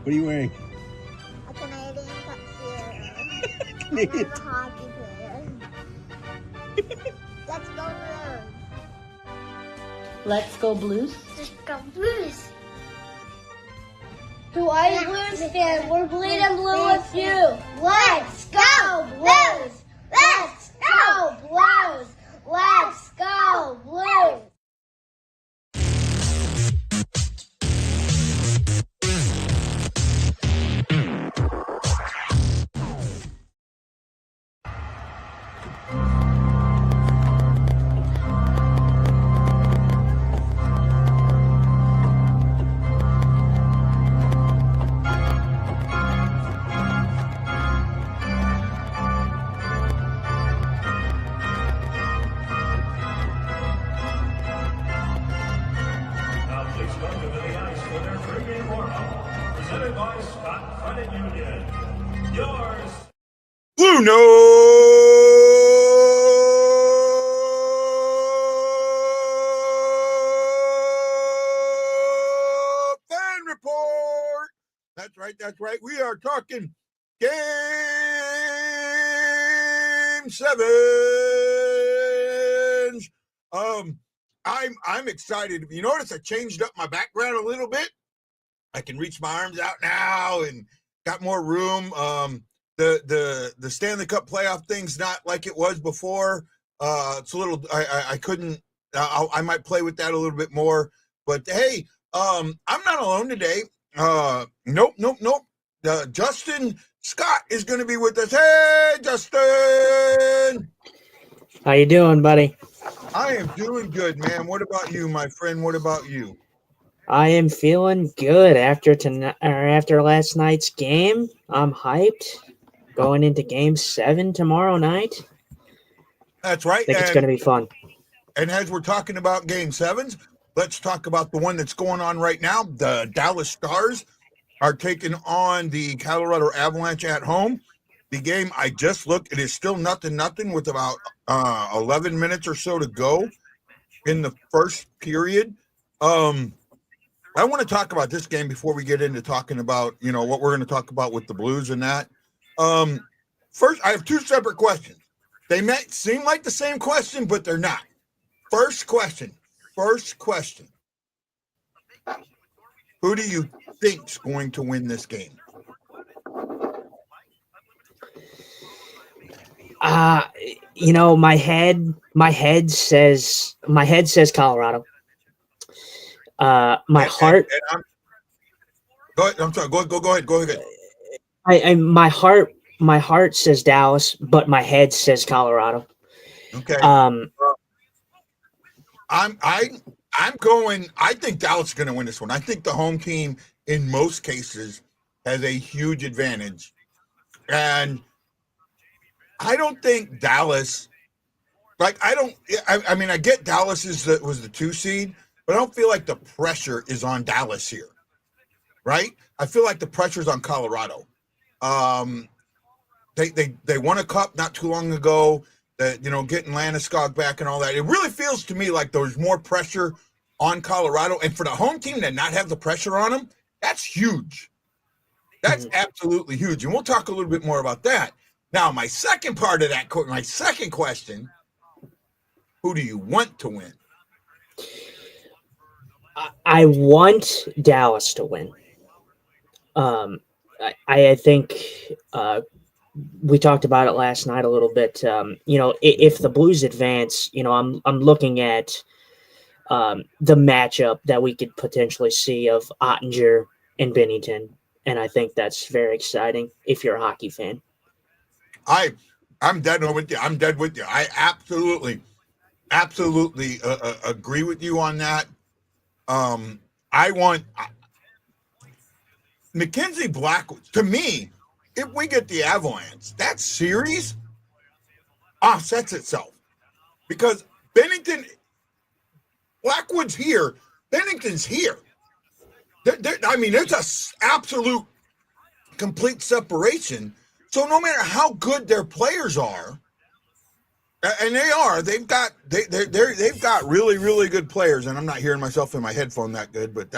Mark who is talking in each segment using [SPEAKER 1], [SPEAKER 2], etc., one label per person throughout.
[SPEAKER 1] What are you wearing?
[SPEAKER 2] A Canadian tuxedo.
[SPEAKER 1] Canadian.
[SPEAKER 2] I'm a hockey player. Let's go Blues.
[SPEAKER 3] Let's go Blues.
[SPEAKER 2] Let's go Blues.
[SPEAKER 4] To all you Blues fans, we're bleeding blue with you.
[SPEAKER 2] Let's go Blues. Let's go Blues. Let's go Blues.
[SPEAKER 5] Blue Note Fan Report. That's right. That's right. We are talking Game 7. I'm excited. You notice I changed up my background a little bit. I can reach my arms out now and got more room. The Stanley Cup playoff thing's not like it was before. It's a little. I couldn't. I might play with that a little bit more. But hey, I'm not alone today. Nope. Justin Scott is going to be with us. Hey, Justin.
[SPEAKER 6] How you doing, buddy?
[SPEAKER 5] I am doing good, man. What about you, my friend? What about you?
[SPEAKER 6] I am feeling good after last night's game. I'm hyped. Going into Game 7 tomorrow night.
[SPEAKER 5] That's right.
[SPEAKER 6] I think it's going to be fun.
[SPEAKER 5] And as we're talking about Game 7s, let's talk about the one that's going on right now. The Dallas Stars are taking on the Colorado Avalanche at home. The game, I just looked, it is still 0-0 with about 11 minutes or so to go in the first period. I want to talk about this game before we get into talking about, what we're going to talk about with the Blues and that. First, I have two separate questions. They might seem like the same question, but they're not. First question. Who do you think's going to win this game?
[SPEAKER 6] My head says Colorado. My heart.
[SPEAKER 5] Go ahead. I'm sorry. Go ahead.
[SPEAKER 6] My heart says Dallas, but my head says Colorado.
[SPEAKER 5] Okay. I'm going. I think Dallas is going to win this one. I think the home team, in most cases, has a huge advantage, and I don't think Dallas. I get Dallas was the 2 seed, but I don't feel like the pressure is on Dallas here, right? I feel like the pressure is on Colorado. They won a cup not too long ago. Getting Landeskog back and all that. It really feels to me like there's more pressure on Colorado, and for the home team to not have the pressure on them, that's huge. That's absolutely huge, and we'll talk a little bit more about that. Now, my second part of that, my second question: who do you want to win?
[SPEAKER 6] I want Dallas to win. I think we talked about it last night a little bit. If the Blues advance, I'm looking at the matchup that we could potentially see of Ottinger and Binnington, and I think that's very exciting if you're a hockey fan.
[SPEAKER 5] I'm dead with you. I absolutely agree with you on that. I want Mackenzie Blackwood. To me, if we get the Avalanche, that series offsets itself because Blackwood's here, Bennington's here. There's an absolute complete separation. So no matter how good their players are, and they've got really, really good players. And I'm not hearing myself in my headphone that good, but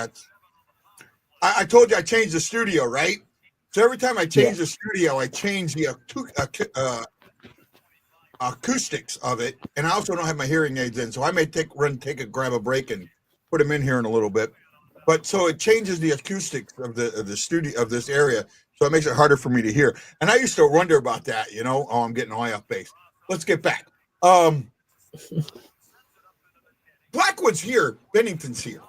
[SPEAKER 5] I told you I changed the studio, right? So every time I change
[SPEAKER 6] Yeah.
[SPEAKER 5] the studio, I change the acoustics of it, and I also don't have my hearing aids in, so I may grab a break and put them in here in a little bit. But so it changes the acoustics of the studio of this area, so it makes it harder for me to hear. And I used to wonder about that, you know. Oh, I'm getting way off base. Let's get back. Blackwood's here, Bennington's here,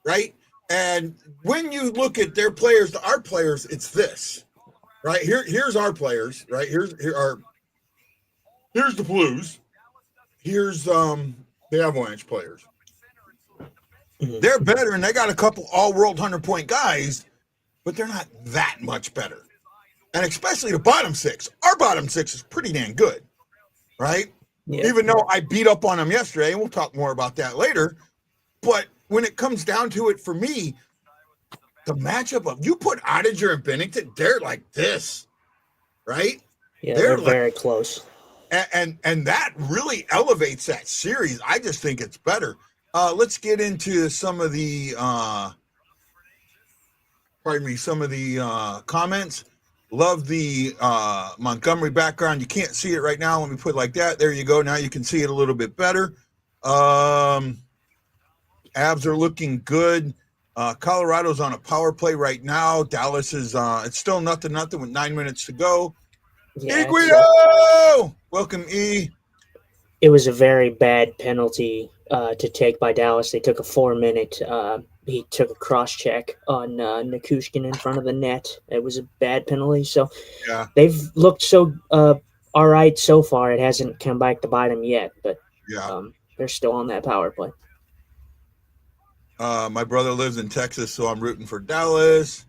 [SPEAKER 5] right? And when you look at their players to our players, it's this, right? Here's our players, right? Here's the Blues. Here's the Avalanche players.
[SPEAKER 6] Mhm.
[SPEAKER 5] They're better, and they got a couple all-world 100-point guys, but they're not that much better. And especially the bottom six. Our bottom six is pretty damn good, right?
[SPEAKER 6] Yeah.
[SPEAKER 5] Even though I beat up on them yesterday, and we'll talk more about that later. But when it comes down to it, for me, the matchup of you put Oettinger and Bennington, they're like this, right?
[SPEAKER 6] Yeah,
[SPEAKER 5] They're
[SPEAKER 6] they're
[SPEAKER 5] like,
[SPEAKER 6] very close.
[SPEAKER 5] and that really elevates that series. I just think it's better. Let's get into some of the comments. Love the Montgomery background. You can't see it right now. Let me put it like that. There you go. Now you can see it a little bit better. Abs are looking good. Colorado's on a power play right now. Dallas is it's still nothing with 9 minutes to go.
[SPEAKER 6] Yeah,
[SPEAKER 5] Guido! Welcome, E.
[SPEAKER 6] it was a very bad penalty to take by Dallas. They took a 4-minute. He took a cross check on Nikushkin in front of the net. It was a bad penalty. So
[SPEAKER 5] Yeah.
[SPEAKER 6] they've looked so all right so far. It hasn't come back to bite them yet, but
[SPEAKER 5] Yeah.
[SPEAKER 6] they're still on that power play.
[SPEAKER 5] My brother lives in Texas, so I'm rooting for Dallas.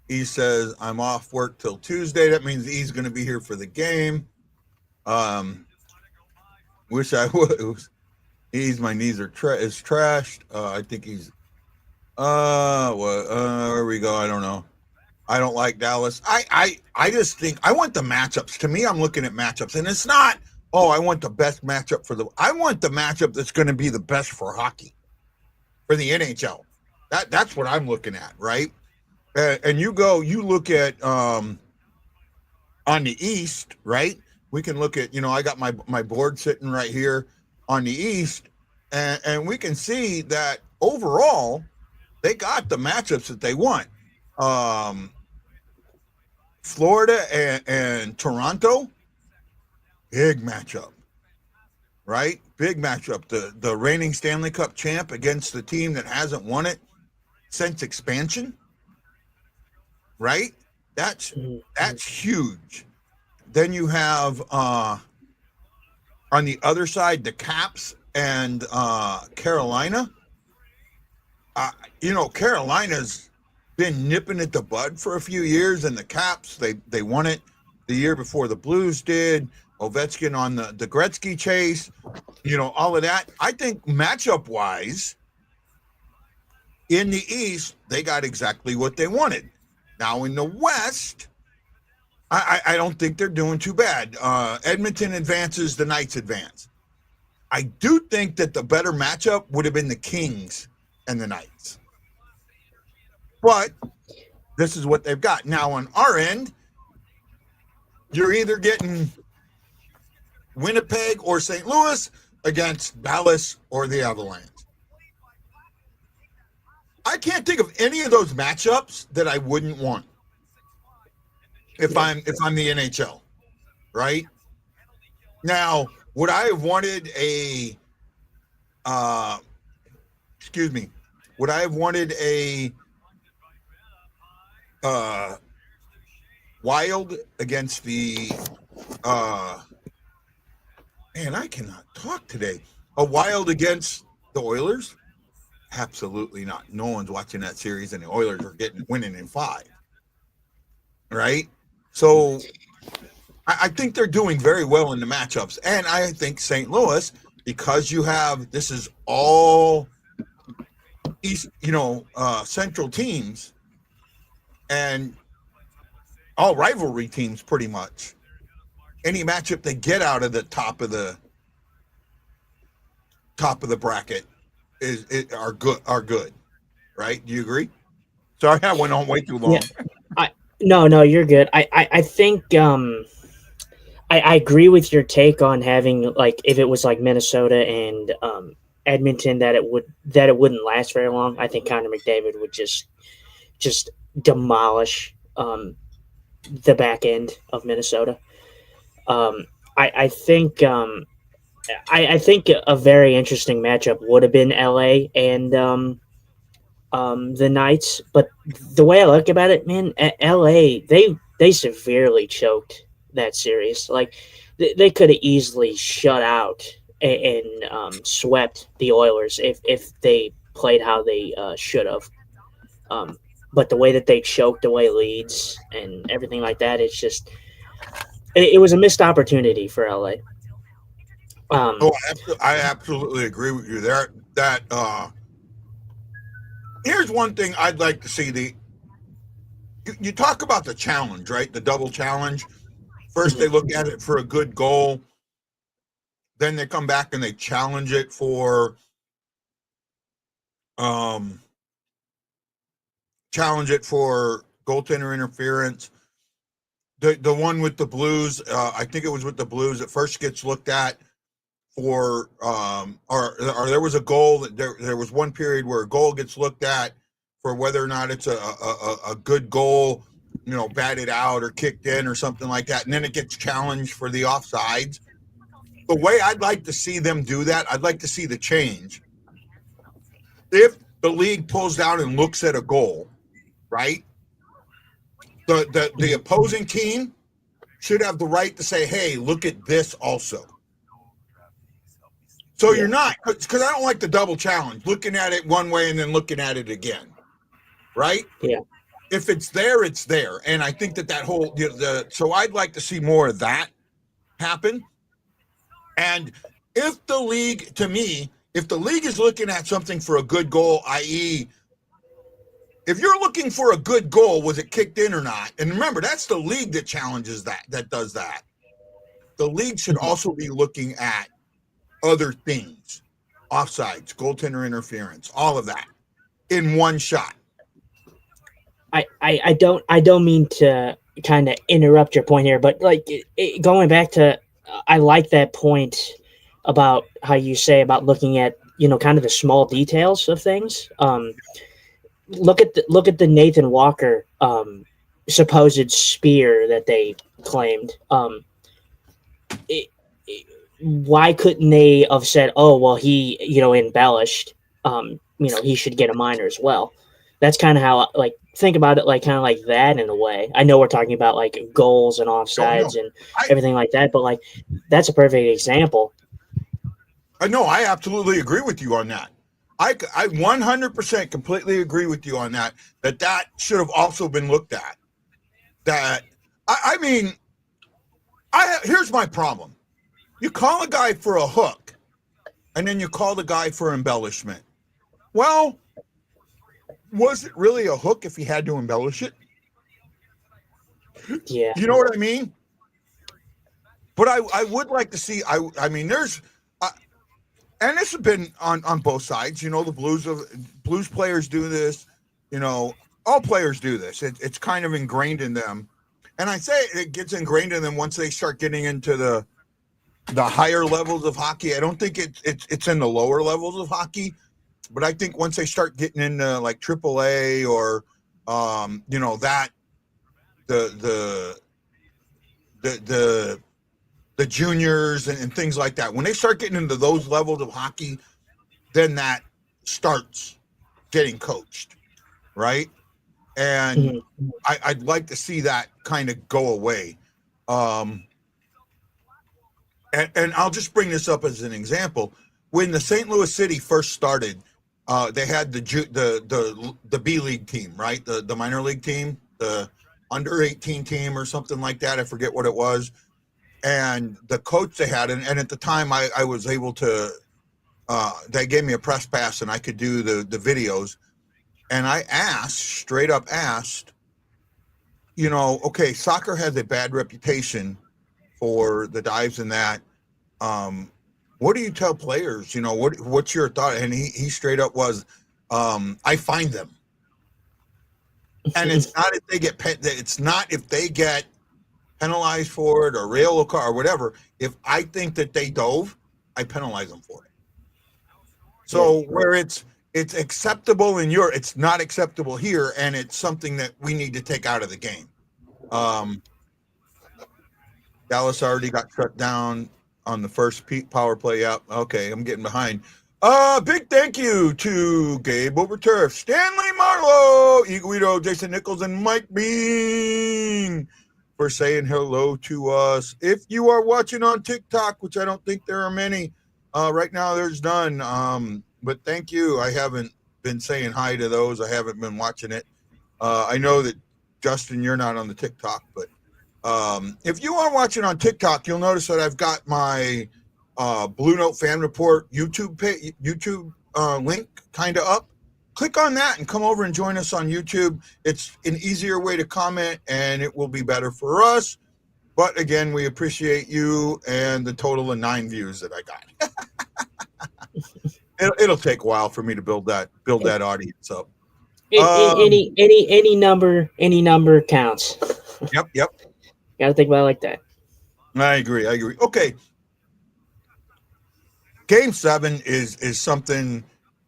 [SPEAKER 5] He says I'm off work till Tuesday. That means he's going to be here for the game. Wish I was. My knees are is trashed. I think he's. Where we go? I don't know. I don't like Dallas. I just think I want the matchups. To me, I'm looking at matchups, and it's not. Oh, I want the best matchup I want the matchup that's going to be the best for hockey, for the NHL. That's what I'm looking at, right? And you look at on the East, right? We can look at, I got my board sitting right here on the East, and we can see that overall they got the matchups that they want. Florida and Toronto, big matchup, right? Big matchup. The reigning Stanley Cup champ against the team that hasn't won it since expansion, right? That's huge. Then you have on the other side the Caps and Carolina. Carolina's been nipping at the bud for a few years, and the Caps they won it the year before the Blues did. Ovechkin on the Gretzky chase, all of that. I think matchup wise, in the East they got exactly what they wanted. Now in the West, I don't think they're doing too bad. Edmonton advances, the Knights advance. I do think that the better matchup would have been the Kings and the Knights. But this is what they've got. Now on our end, you're either getting Winnipeg or St. Louis against Dallas or the Avalanche. I can't think of any of those matchups that I wouldn't want if I'm the NHL, right? Now, would I have wanted would I have wanted a Wild against the man, I cannot talk today. A Wild against the Oilers? Absolutely not. No one's watching that series, and the Oilers are winning in 5. Right? So I think they're doing very well in the matchups. And I think St. Louis, because this is all East, Central teams and all rivalry teams pretty much. Any matchup they get out of the top of the bracket are good, right? Do you agree? Sorry, I went on way too long.
[SPEAKER 6] Yeah. No, you're good. I think I agree with your take on having like if it was like Minnesota and Edmonton that it wouldn't last very long. I think Connor McDavid would just demolish the back end of Minnesota. I think I think a very interesting matchup would have been LA and the Knights, but the way I look about it, man, at LA they severely choked that series. Like they could have easily shut out and swept the Oilers if they played how they should have. Um, but the way that they choked away leads and everything like that, it's just it was a missed opportunity for LA.
[SPEAKER 5] Oh, I absolutely agree with you there. That here's one thing I'd like to see. You talk about the challenge, right? The double challenge. First, they look at it for a good goal. Then they come back and they challenge it for goaltender interference. The one with the Blues, I think it was with the Blues. At first, gets looked at for or there was a goal that there was one period where a goal gets looked at for whether or not it's a good goal, batted out or kicked in or something like that, and then it gets challenged for the offsides. The way I'd like to see them do that, I'd like to see the change. If the league pulls down and looks at a goal, right? The opposing team should have the right to say, "Hey, look at this also." So you're not, because I don't like the double challenge, looking at it one way and then looking at it again, right?
[SPEAKER 6] Yeah.
[SPEAKER 5] If it's there, it's there, and I think that whole so I'd like to see more of that happen. And if the league is looking at something for a good goal, i.e., if you're looking for a good goal, was it kicked in or not? And remember, that's the league that challenges that does that. The league should also be looking at other things, offsides, goaltender interference, all of that in one shot.
[SPEAKER 6] I don't mean to kind of interrupt your point here, but like going back to, I like that point about how you say about looking at kind of the small details of things. Look at the Nathan Walker supposed spear that they claimed. Why couldn't they have said, "Oh, well, he embellished. He should get a minor as well." That's kind of how think about it, like kind of like that in a way. I know we're talking about like goals and offsides and everything like that, but like that's a perfect example.
[SPEAKER 5] I know. I absolutely agree with you on that. I 100% completely agree with you on that. That should have also been looked at. That I mean, here's my problem. You call a guy for a hook, and then you call the guy for embellishment. Well, was it really a hook if he had to embellish it?
[SPEAKER 6] Yeah.
[SPEAKER 5] You know what I mean? But I would like to see, I mean, there's, and this has been on both sides. The Blues players do this. All players do this. It's kind of ingrained in them. And I say it gets ingrained in them once they start getting into the higher levels of hockey. I don't think it's in the lower levels of hockey, but I think once they start getting into like AAA or that the juniors and things like that, when they start getting into those levels of hockey, then that starts getting coached, right? And I'd like to see that kind of go away. And I'll just bring this up as an example. When the St. Louis City first started, they had the B League team, right? The minor league team, the under 18 team or something like that. I forget what it was. And the coach they had, and at the time I was able to, they gave me a press pass and I could do the videos. And I straight up asked, okay, soccer has a bad reputation for the dives and that. What do you tell players? What's your thought? And he straight up was, I find them. And it's not if they get it's not if they get penalized for it or rail car or whatever. If I think that they dove, I penalize them for it. So where it's acceptable in Europe, it's not acceptable here, and it's something that we need to take out of the game. Dallas already got shut down on the first power play out. Okay, I'm getting behind. Big thank you to Gabe Overturf, Stanley Marlowe, Iguido, Jason Nichols, and Mike Bean for saying hello to us. If you are watching on TikTok, which I don't think there are many, right now there's none. But thank you. I haven't been saying hi to those. I haven't been watching it. I know that, Justin, you're not on the TikTok, but if you are watching on TikTok, you'll notice that I've got my BlueNote Fan Report YouTube link kind of up. Click on that and come over and join us on YouTube. It's an easier way to comment, and it will be better for us. But again, we appreciate you and the total of 9 views that I got. It'll take a while for me to build that audience up.
[SPEAKER 6] Any number counts.
[SPEAKER 5] Yep.
[SPEAKER 6] Got to think about it like that.
[SPEAKER 5] I agree. Okay. Game 7 is something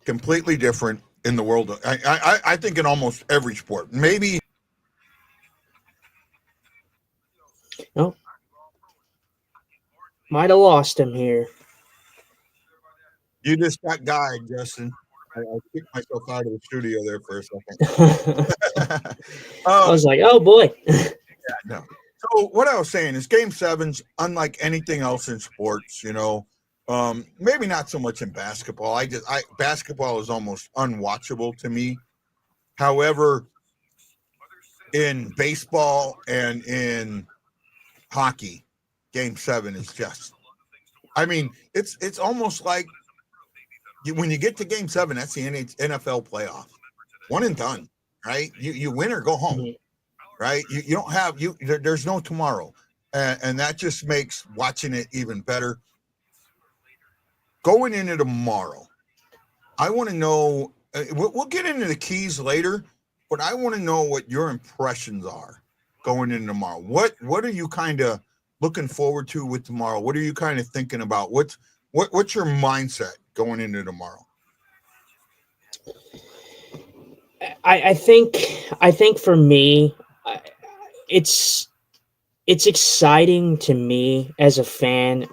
[SPEAKER 5] completely different in the world. I think in almost every sport. Maybe.
[SPEAKER 6] Nope. Might have lost him here.
[SPEAKER 5] You just got guyed, Justin. I kicked myself out of the studio there for a second.
[SPEAKER 6] I was like, oh boy.
[SPEAKER 5] Yeah, no. So what I was saying is Game 7's unlike anything else in sports, maybe not so much in basketball. Basketball is almost unwatchable to me. However, in baseball and in hockey, Game 7 is just, it's almost like when you get to Game 7, that's the NFL playoff. One and done, right? You win or go home, right? You don't have there's no tomorrow, and that just makes watching it even better. Going into tomorrow, I want to know. We'll get into the keys later, but I want to know what your impressions are going into tomorrow. What are you kind of looking forward to with tomorrow? What are you kind of thinking about? What's your mindset going into tomorrow?
[SPEAKER 6] I think for me, it's exciting to me as a fan,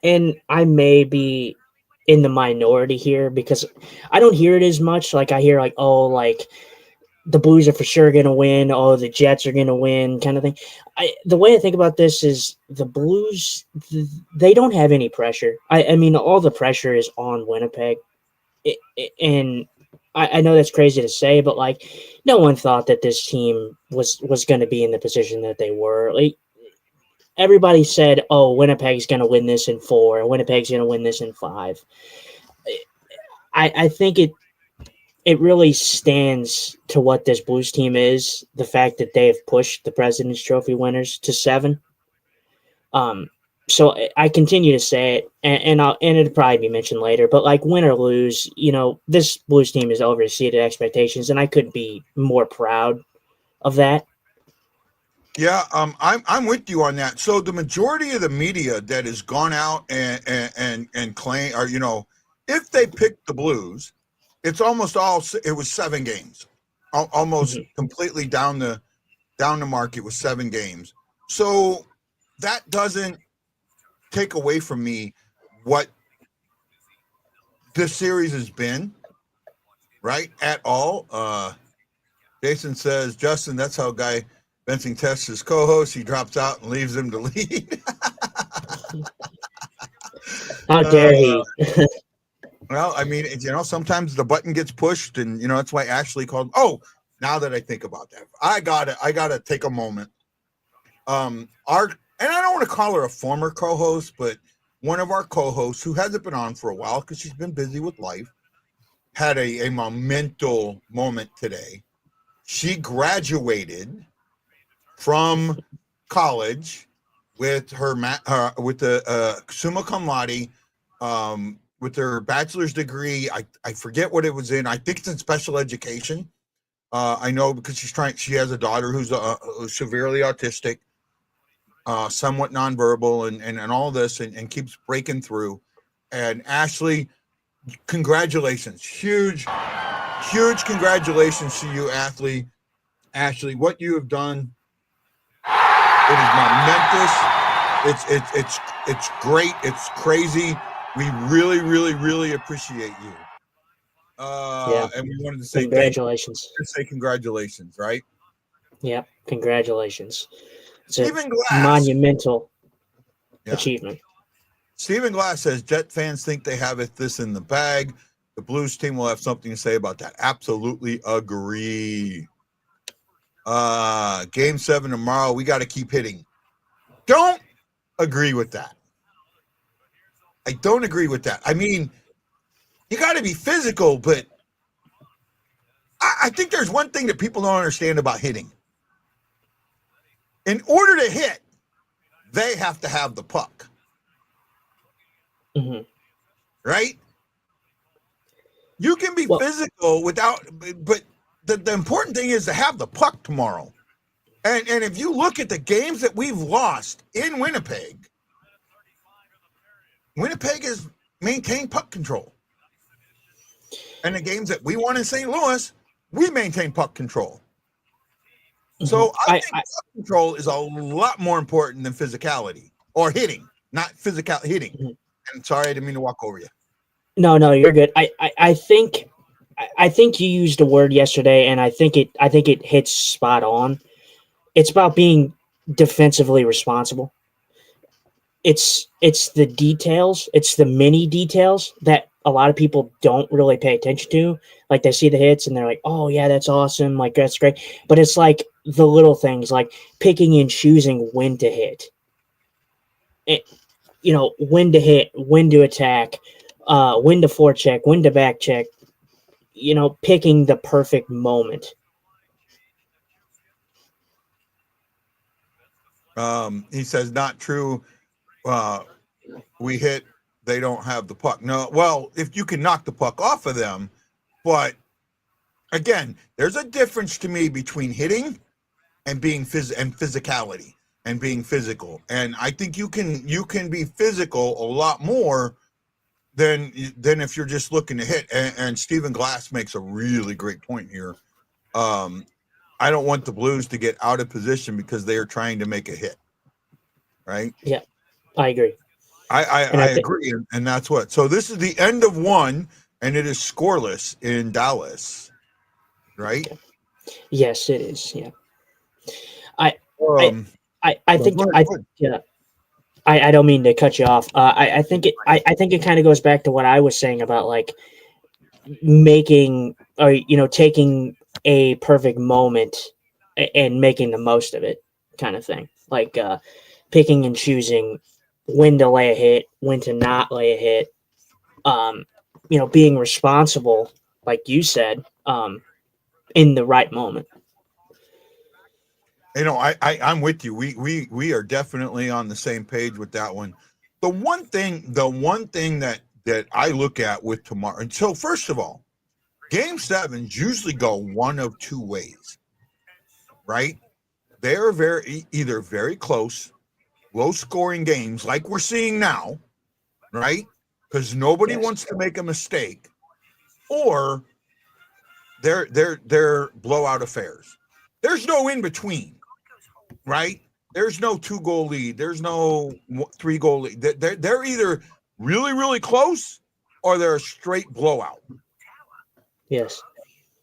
[SPEAKER 6] and I may be in the minority here because I don't hear it as much. Like I hear the Blues are for sure going to win. Oh, the Jets are going to win, kind of thing. The way I think about this is the Blues, they don't have any pressure. I mean, all the pressure is on Winnipeg. And I know that's crazy to say, but no one thought that this team was going to be in the position that they were. Everybody said, oh, Winnipeg's going to win this in 4. Winnipeg's going to win this in 5. I think it really stands to what this Blues team is, the fact that they have pushed the President's Trophy winners to 7. So I continue to say it, and it'll probably be mentioned later, but win or lose, this Blues team has overexceeded expectations, and I couldn't be more proud of that.
[SPEAKER 5] Yeah, I'm with you on that. So the majority of the media that has gone out and claim, or if they pick the Blues, it's almost all. It was 7 games, almost completely down the market with 7 games. So that doesn't take away from me what this series has been, right? At all. Jason says, Justin, that's how Guy Benson tests his co-host. He drops out and leaves him to lead.
[SPEAKER 6] How dare he?
[SPEAKER 5] Well, I mean, sometimes the button gets pushed, and that's why Ashley called. Oh, now that I think about that, I gotta take a moment. And I don't want to call her a former co-host, but one of our co-hosts who hasn't been on for a while because she's been busy with life, had a monumental moment today. She graduated from college with her with the summa cum laude, with her bachelor's degree. I forget what it was in. I think it's in special education. I know because she has a daughter who's severely autistic, somewhat nonverbal, and all this, and keeps breaking through. And Ashley, congratulations. Huge congratulations to you, Ashley. What you have done, it is momentous. It's great. It's crazy. We really appreciate you. And we wanted to say
[SPEAKER 6] congratulations.
[SPEAKER 5] Congratulations, right?
[SPEAKER 6] Yeah, congratulations. It's
[SPEAKER 5] Stephen
[SPEAKER 6] a
[SPEAKER 5] Glass,
[SPEAKER 6] monumental achievement.
[SPEAKER 5] Stephen Glass says Jet fans think they have this in the bag. The Blues team will have something to say about that. Absolutely agree. Game 7 tomorrow. We got to keep hitting. Don't agree with that. I don't agree with that. I mean, you got to be physical, but I think there's one thing that people don't understand about hitting. In order to hit, they have to have the puck.
[SPEAKER 6] Mm-hmm.
[SPEAKER 5] Right? You can be physical without, but the important thing is to have the puck tomorrow. And if you look at the games that we've lost in Winnipeg has maintained puck control. And the games that we won in St. Louis, we maintain puck control. Mm-hmm. So I think puck control is a lot more important than physicality or hitting, not physical hitting. Mm-hmm. And sorry, I didn't mean to walk over you.
[SPEAKER 6] No, you're good. I think you used a word yesterday, and I think it hits spot on. It's about being defensively responsible. It's the details, it's the mini details that a lot of people don't really pay attention to. Like they see the hits and they're like, "Oh yeah, that's awesome! Like that's great." But it's like the little things, like picking and choosing when to hit. When to hit, when to attack, when to forecheck, when to back check. Picking the perfect moment.
[SPEAKER 5] He says, not true. We hit, they don't have the puck. No, well, if you can knock the puck off of them, but again, there's a difference to me between hitting and being physicality and being physical. And I think you can be physical a lot more than if you're just looking to hit. And Stephen Glass makes a really great point here. I don't want the Blues to get out of position because they are trying to make a hit. Right?
[SPEAKER 6] Yeah, I agree.
[SPEAKER 5] I agree. And that's what. So this is the end of one, and it is scoreless in Dallas. Right?
[SPEAKER 6] Okay. Yes, it is. Yeah. I think I don't mean to cut you off. I think it kind of goes back to what I was saying about like making or taking a perfect moment and making the most of it, kind of thing. Like picking and choosing when to lay a hit, when to not lay a hit. Being responsible, like you said, in the right moment.
[SPEAKER 5] I'm with you. We are definitely on the same page with that one. The one thing that I look at with tomorrow, and so first of all, Game 7s usually go one of two ways, right? They're either very close, low-scoring games like we're seeing now, right? Because nobody wants to make a mistake, or they're blowout affairs. There's no in between. Right? There's no 2-goal lead. There's no 3-goal lead. They're either really, really close or they're a straight blowout.
[SPEAKER 6] Yes.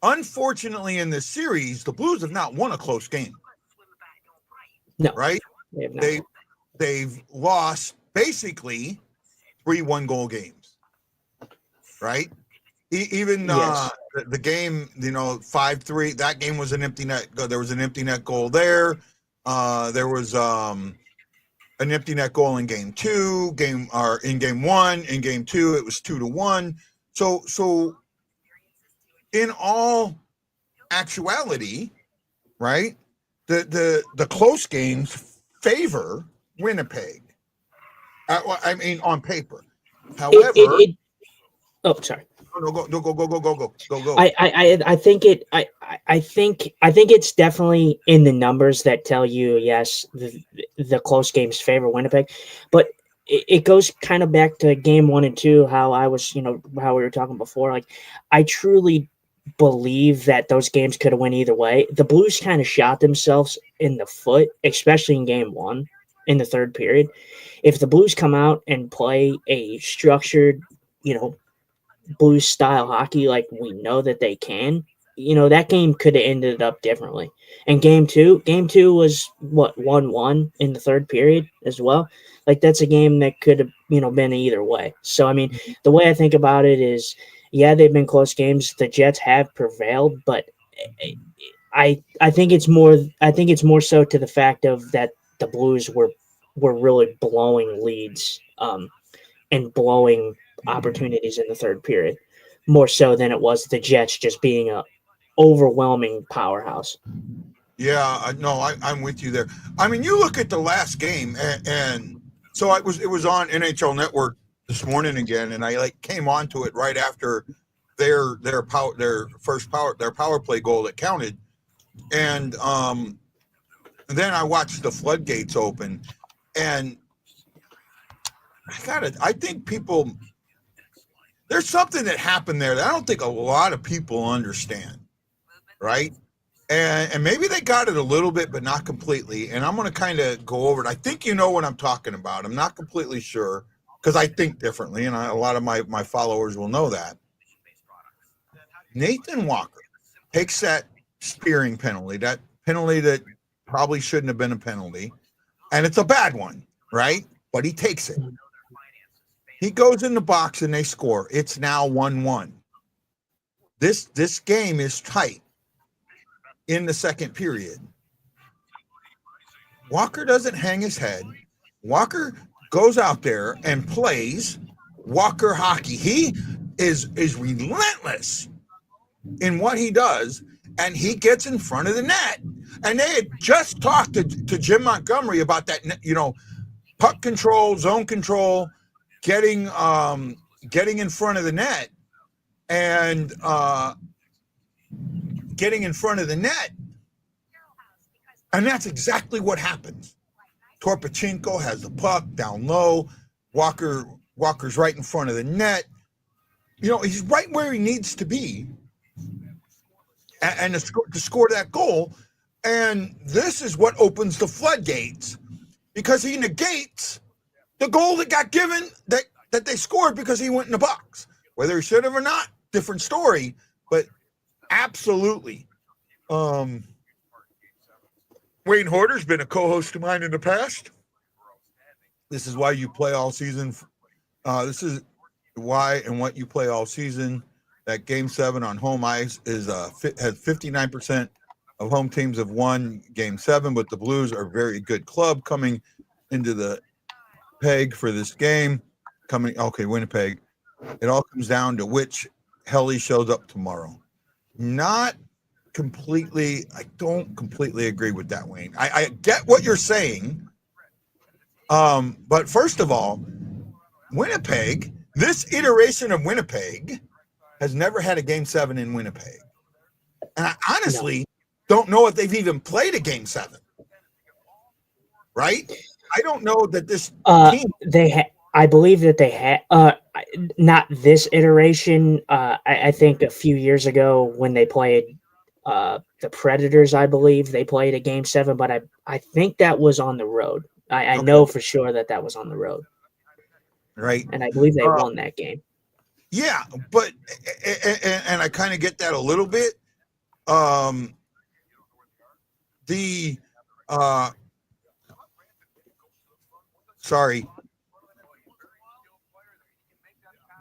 [SPEAKER 5] Unfortunately, in this series, the Blues have not won a close game.
[SPEAKER 6] No.
[SPEAKER 5] Right? They've lost basically 3 1-goal games. Right? Even the game, 5-3, that game was an empty net. There was an empty net goal there. There was an empty net goal in game 2, in game 1, in game 2 it was 2-1. So in all actuality, right? The close games favor Winnipeg. I mean, on paper. However,
[SPEAKER 6] oh, sorry.
[SPEAKER 5] No, go.
[SPEAKER 6] I think it's definitely in the numbers that tell you yes, the close games favor Winnipeg, but it goes kind of back to game 1 and 2, how I was, how we were talking before. Like, I truly believe that those games could have went either way. The Blues kind of shot themselves in the foot, especially in game 1 in the third period. If the Blues come out and play a structured, Blues style hockey like we know that they can, that game could have ended up differently. And game two was what, 1-1 in the third period as well. Like, that's a game that could have, been either way. So I mean, the way I think about it is, yeah, they've been close games. The Jets have prevailed, but I think it's more so to the fact of that the Blues were really blowing leads and blowing opportunities in the third period, more so than it was the Jets just being a overwhelming powerhouse.
[SPEAKER 5] Yeah, no, I'm with you there. I mean, you look at the last game, and so it was on NHL Network this morning again, and I came onto it right after their power play goal that counted, and then I watched the floodgates open, and I think there's something that happened there that I don't think a lot of people understand, right? And maybe they got it a little bit, but not completely. And I'm going to kind of go over it. I think you know what I'm talking about. I'm not completely sure because I think differently, and a lot of my followers will know that. Nathan Walker takes that spearing penalty, that penalty that probably shouldn't have been a penalty, and it's a bad one, right? But he takes it. He goes in the box and they score. It's now 1-1. This game is tight in the second period. Walker doesn't hang his head. Walker goes out there and plays Walker hockey. He is relentless in what he does, and he gets in front of the net. And they had just talked to Jim Montgomery about that, puck control, zone control, getting in front of the net, and getting in front of the net. And that's exactly what happens. Torpachenko has the puck down low. Walker's right in front of the net. He's right where he needs to be, and to score that goal. And this is what opens the floodgates, because he negates the goal that got given, that they scored because he went in the box. Whether he should have or not, different story, but absolutely. Wayne Horder's been a co-host of mine in the past. This is why you play all season. This is why and what you play all season. That Game 7 on home ice has 59% of home teams have won Game 7, but the Blues are a very good club coming into the peg for this game. Winnipeg. It all comes down to which Helly shows up tomorrow. Not completely. I don't completely agree with that, Wayne. I get what you're saying. But first of all, Winnipeg, this iteration of Winnipeg has never had a Game 7 in Winnipeg. And I honestly don't know if they've even played a Game 7. Right? I don't know that this team.
[SPEAKER 6] I believe that they had not this iteration. I think a few years ago when they played the Predators, I believe they played a Game 7, but I think that was on the road. I know for sure that was on the road.
[SPEAKER 5] Right.
[SPEAKER 6] And I believe they won that game.
[SPEAKER 5] Yeah, but and I kind of get that a little bit.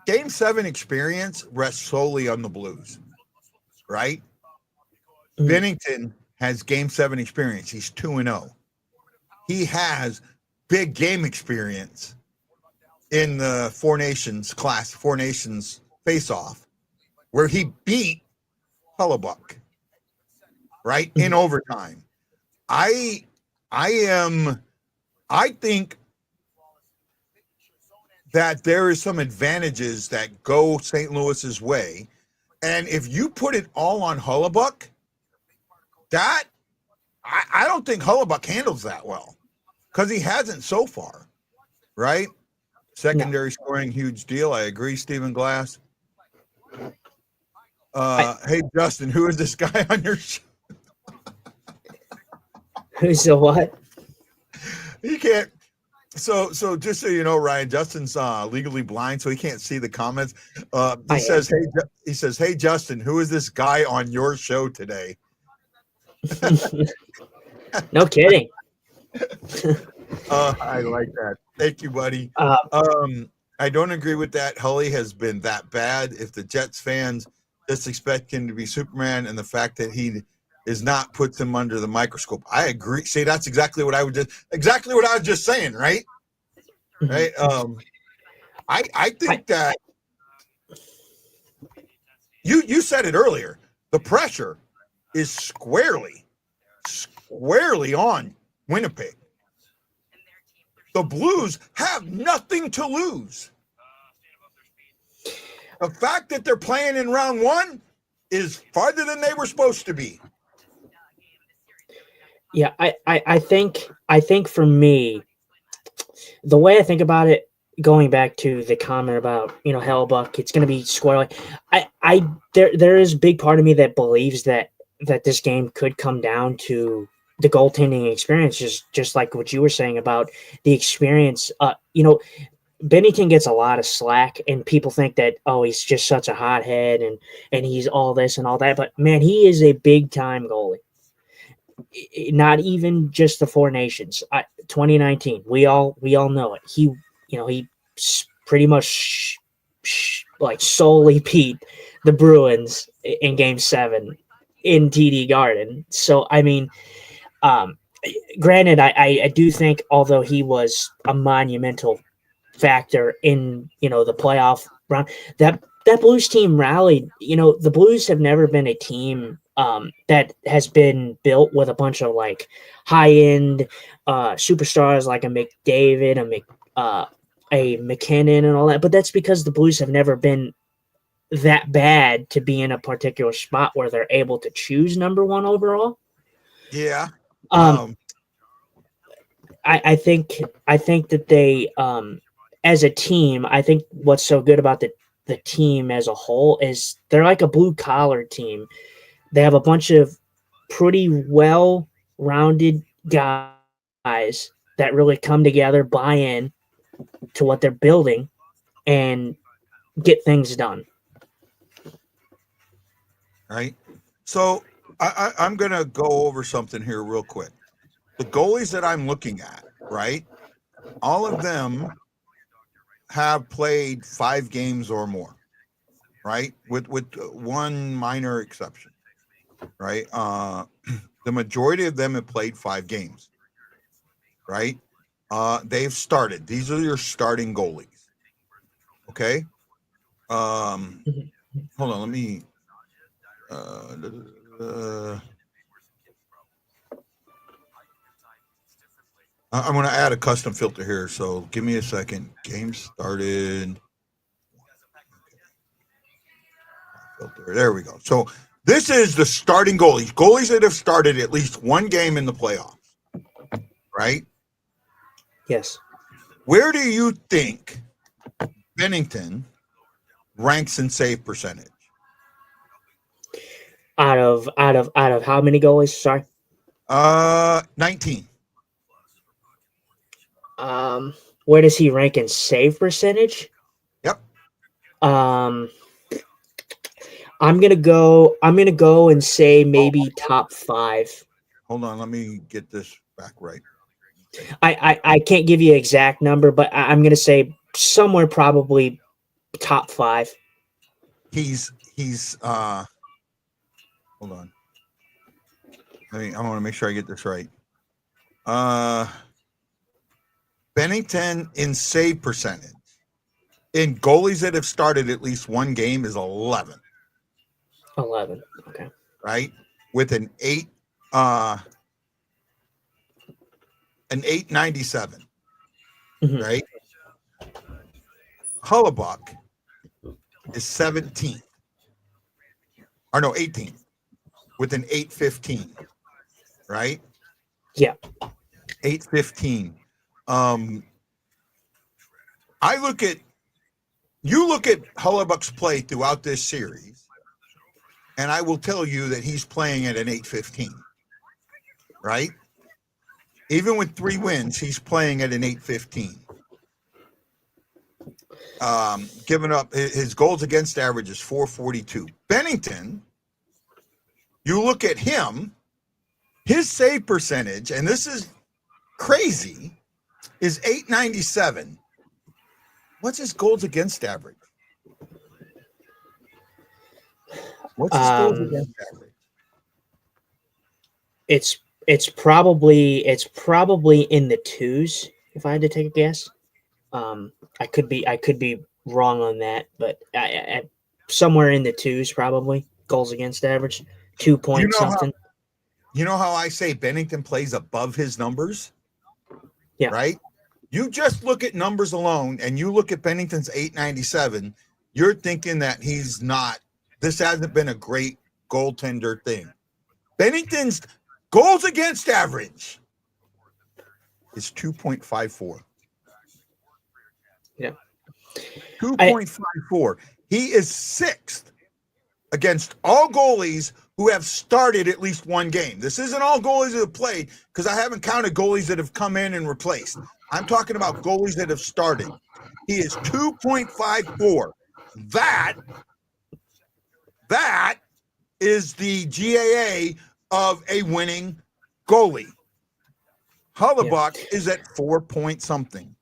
[SPEAKER 5] Game 7 experience rests solely on the Blues, right? Mm-hmm. Bennington has Game 7 experience. He's 2-0. He has big game experience in the Four Nations face-off, where he beat Hellebuck, right, in overtime. I think that there is some advantages that go St. Louis's way. And if you put it all on Hellebuyck, that I don't think Hellebuyck handles that well because he hasn't so far, right? Secondary scoring, huge deal. I agree, Stephen Glass. Hey, Justin, who is this guy on your show?
[SPEAKER 6] Who's the what?
[SPEAKER 5] He can't. So just so you know, Ryan, Justin's legally blind, so he can't see the comments. He says, "Hey, Justin, who is this guy on your show today?"
[SPEAKER 6] No kidding.
[SPEAKER 5] I like that. Thank you, buddy. I don't agree with that. Hully has been that bad. If the Jets fans just expect him to be Superman, and the fact that he is not puts him under the microscope, I agree. See, that's exactly what I was just saying, right? Right. I think that you said it earlier. The pressure is squarely on Winnipeg. The Blues have nothing to lose. The fact that they're playing in round one is farther than they were supposed to be.
[SPEAKER 6] Yeah, I think for me, the way I think about it, going back to the comment about, Hellebuyck, it's going to be squarely. There is a big part of me that believes that this game could come down to the goaltending experience, just like what you were saying about the experience. Bennington gets a lot of slack, and people think that, he's just such a hothead and he's all this and all that. But man, he is a big time goalie. Not even just the Four Nations. 2019, we all know it. He pretty much like solely beat the Bruins in Game 7 in TD Garden. So I mean, granted, I do think, although he was a monumental factor in the playoff round, that Blues team rallied. The Blues have never been a team that has been built with a bunch of like high end superstars like a McDavid, a McKinnon, and all that. But that's because the Blues have never been that bad to be in a particular spot where they're able to choose number one overall.
[SPEAKER 5] Yeah.
[SPEAKER 6] I think that they, as a team, I think what's so good about the team as a whole is they're like a blue collar team. They have a bunch of pretty well-rounded guys that really come together, buy in to what they're building, and get things done.
[SPEAKER 5] Right. So I'm going to go over something here real quick. The goalies that I'm looking at, right, all of them have played 5 games or more, right, with one minor exception, right? The majority of them have played 5 games, right? They've started. These are your starting goalies, okay? Hold on, let me I'm going to add a custom filter here, so give me a second. Game started. Filter. There we go. So this is the starting goalies that have started at least one game in the playoffs, right?
[SPEAKER 6] Yes.
[SPEAKER 5] Where do you think Bennington ranks in save percentage?
[SPEAKER 6] Out of how many goalies? Sorry.
[SPEAKER 5] 19.
[SPEAKER 6] Where does he rank in save percentage?
[SPEAKER 5] Yep.
[SPEAKER 6] I'm gonna go and say maybe top 5.
[SPEAKER 5] Hold on, let me get this back right.
[SPEAKER 6] I can't give you an exact number, but I'm gonna say somewhere probably top 5.
[SPEAKER 5] He's hold on. I want to make sure I get this right. Bennington in save percentage in goalies that have started at least one game is 11.
[SPEAKER 6] 11. Okay.
[SPEAKER 5] Right? With an 897.
[SPEAKER 6] Mm-hmm.
[SPEAKER 5] Right? Hellebuck is 17th. Or no, 18th with an 815, right?
[SPEAKER 6] Yeah.
[SPEAKER 5] 815. I look at Hellebuck's play throughout this series, and I will tell you that he's playing at an 815, right? Even with 3 wins, he's playing at an 815. Giving up his goals against average is 442. Bennington, you look at him, his save percentage, and this is crazy, is 897. What's his goals against average? What's his goals against average?
[SPEAKER 6] It's probably in the 2s if I had to take a guess. I could be wrong on that, but I somewhere in the 2s probably goals against average, 2 point something.
[SPEAKER 5] You know how I say Bennington plays above his numbers?
[SPEAKER 6] Yeah.
[SPEAKER 5] Right? You just look at numbers alone and you look at Bennington's 897, you're thinking that this hasn't been a great goaltender thing. Bennington's goals against average is 2.54.
[SPEAKER 6] Yeah.
[SPEAKER 5] 2.54. He is 6th against all goalies who have started at least one game. This isn't all goalies that have played, because I haven't counted goalies that have come in and replaced. I'm talking about goalies that have started. He is 2.54. That is the GAA of a winning goalie. Hellebuck is at 4 point something.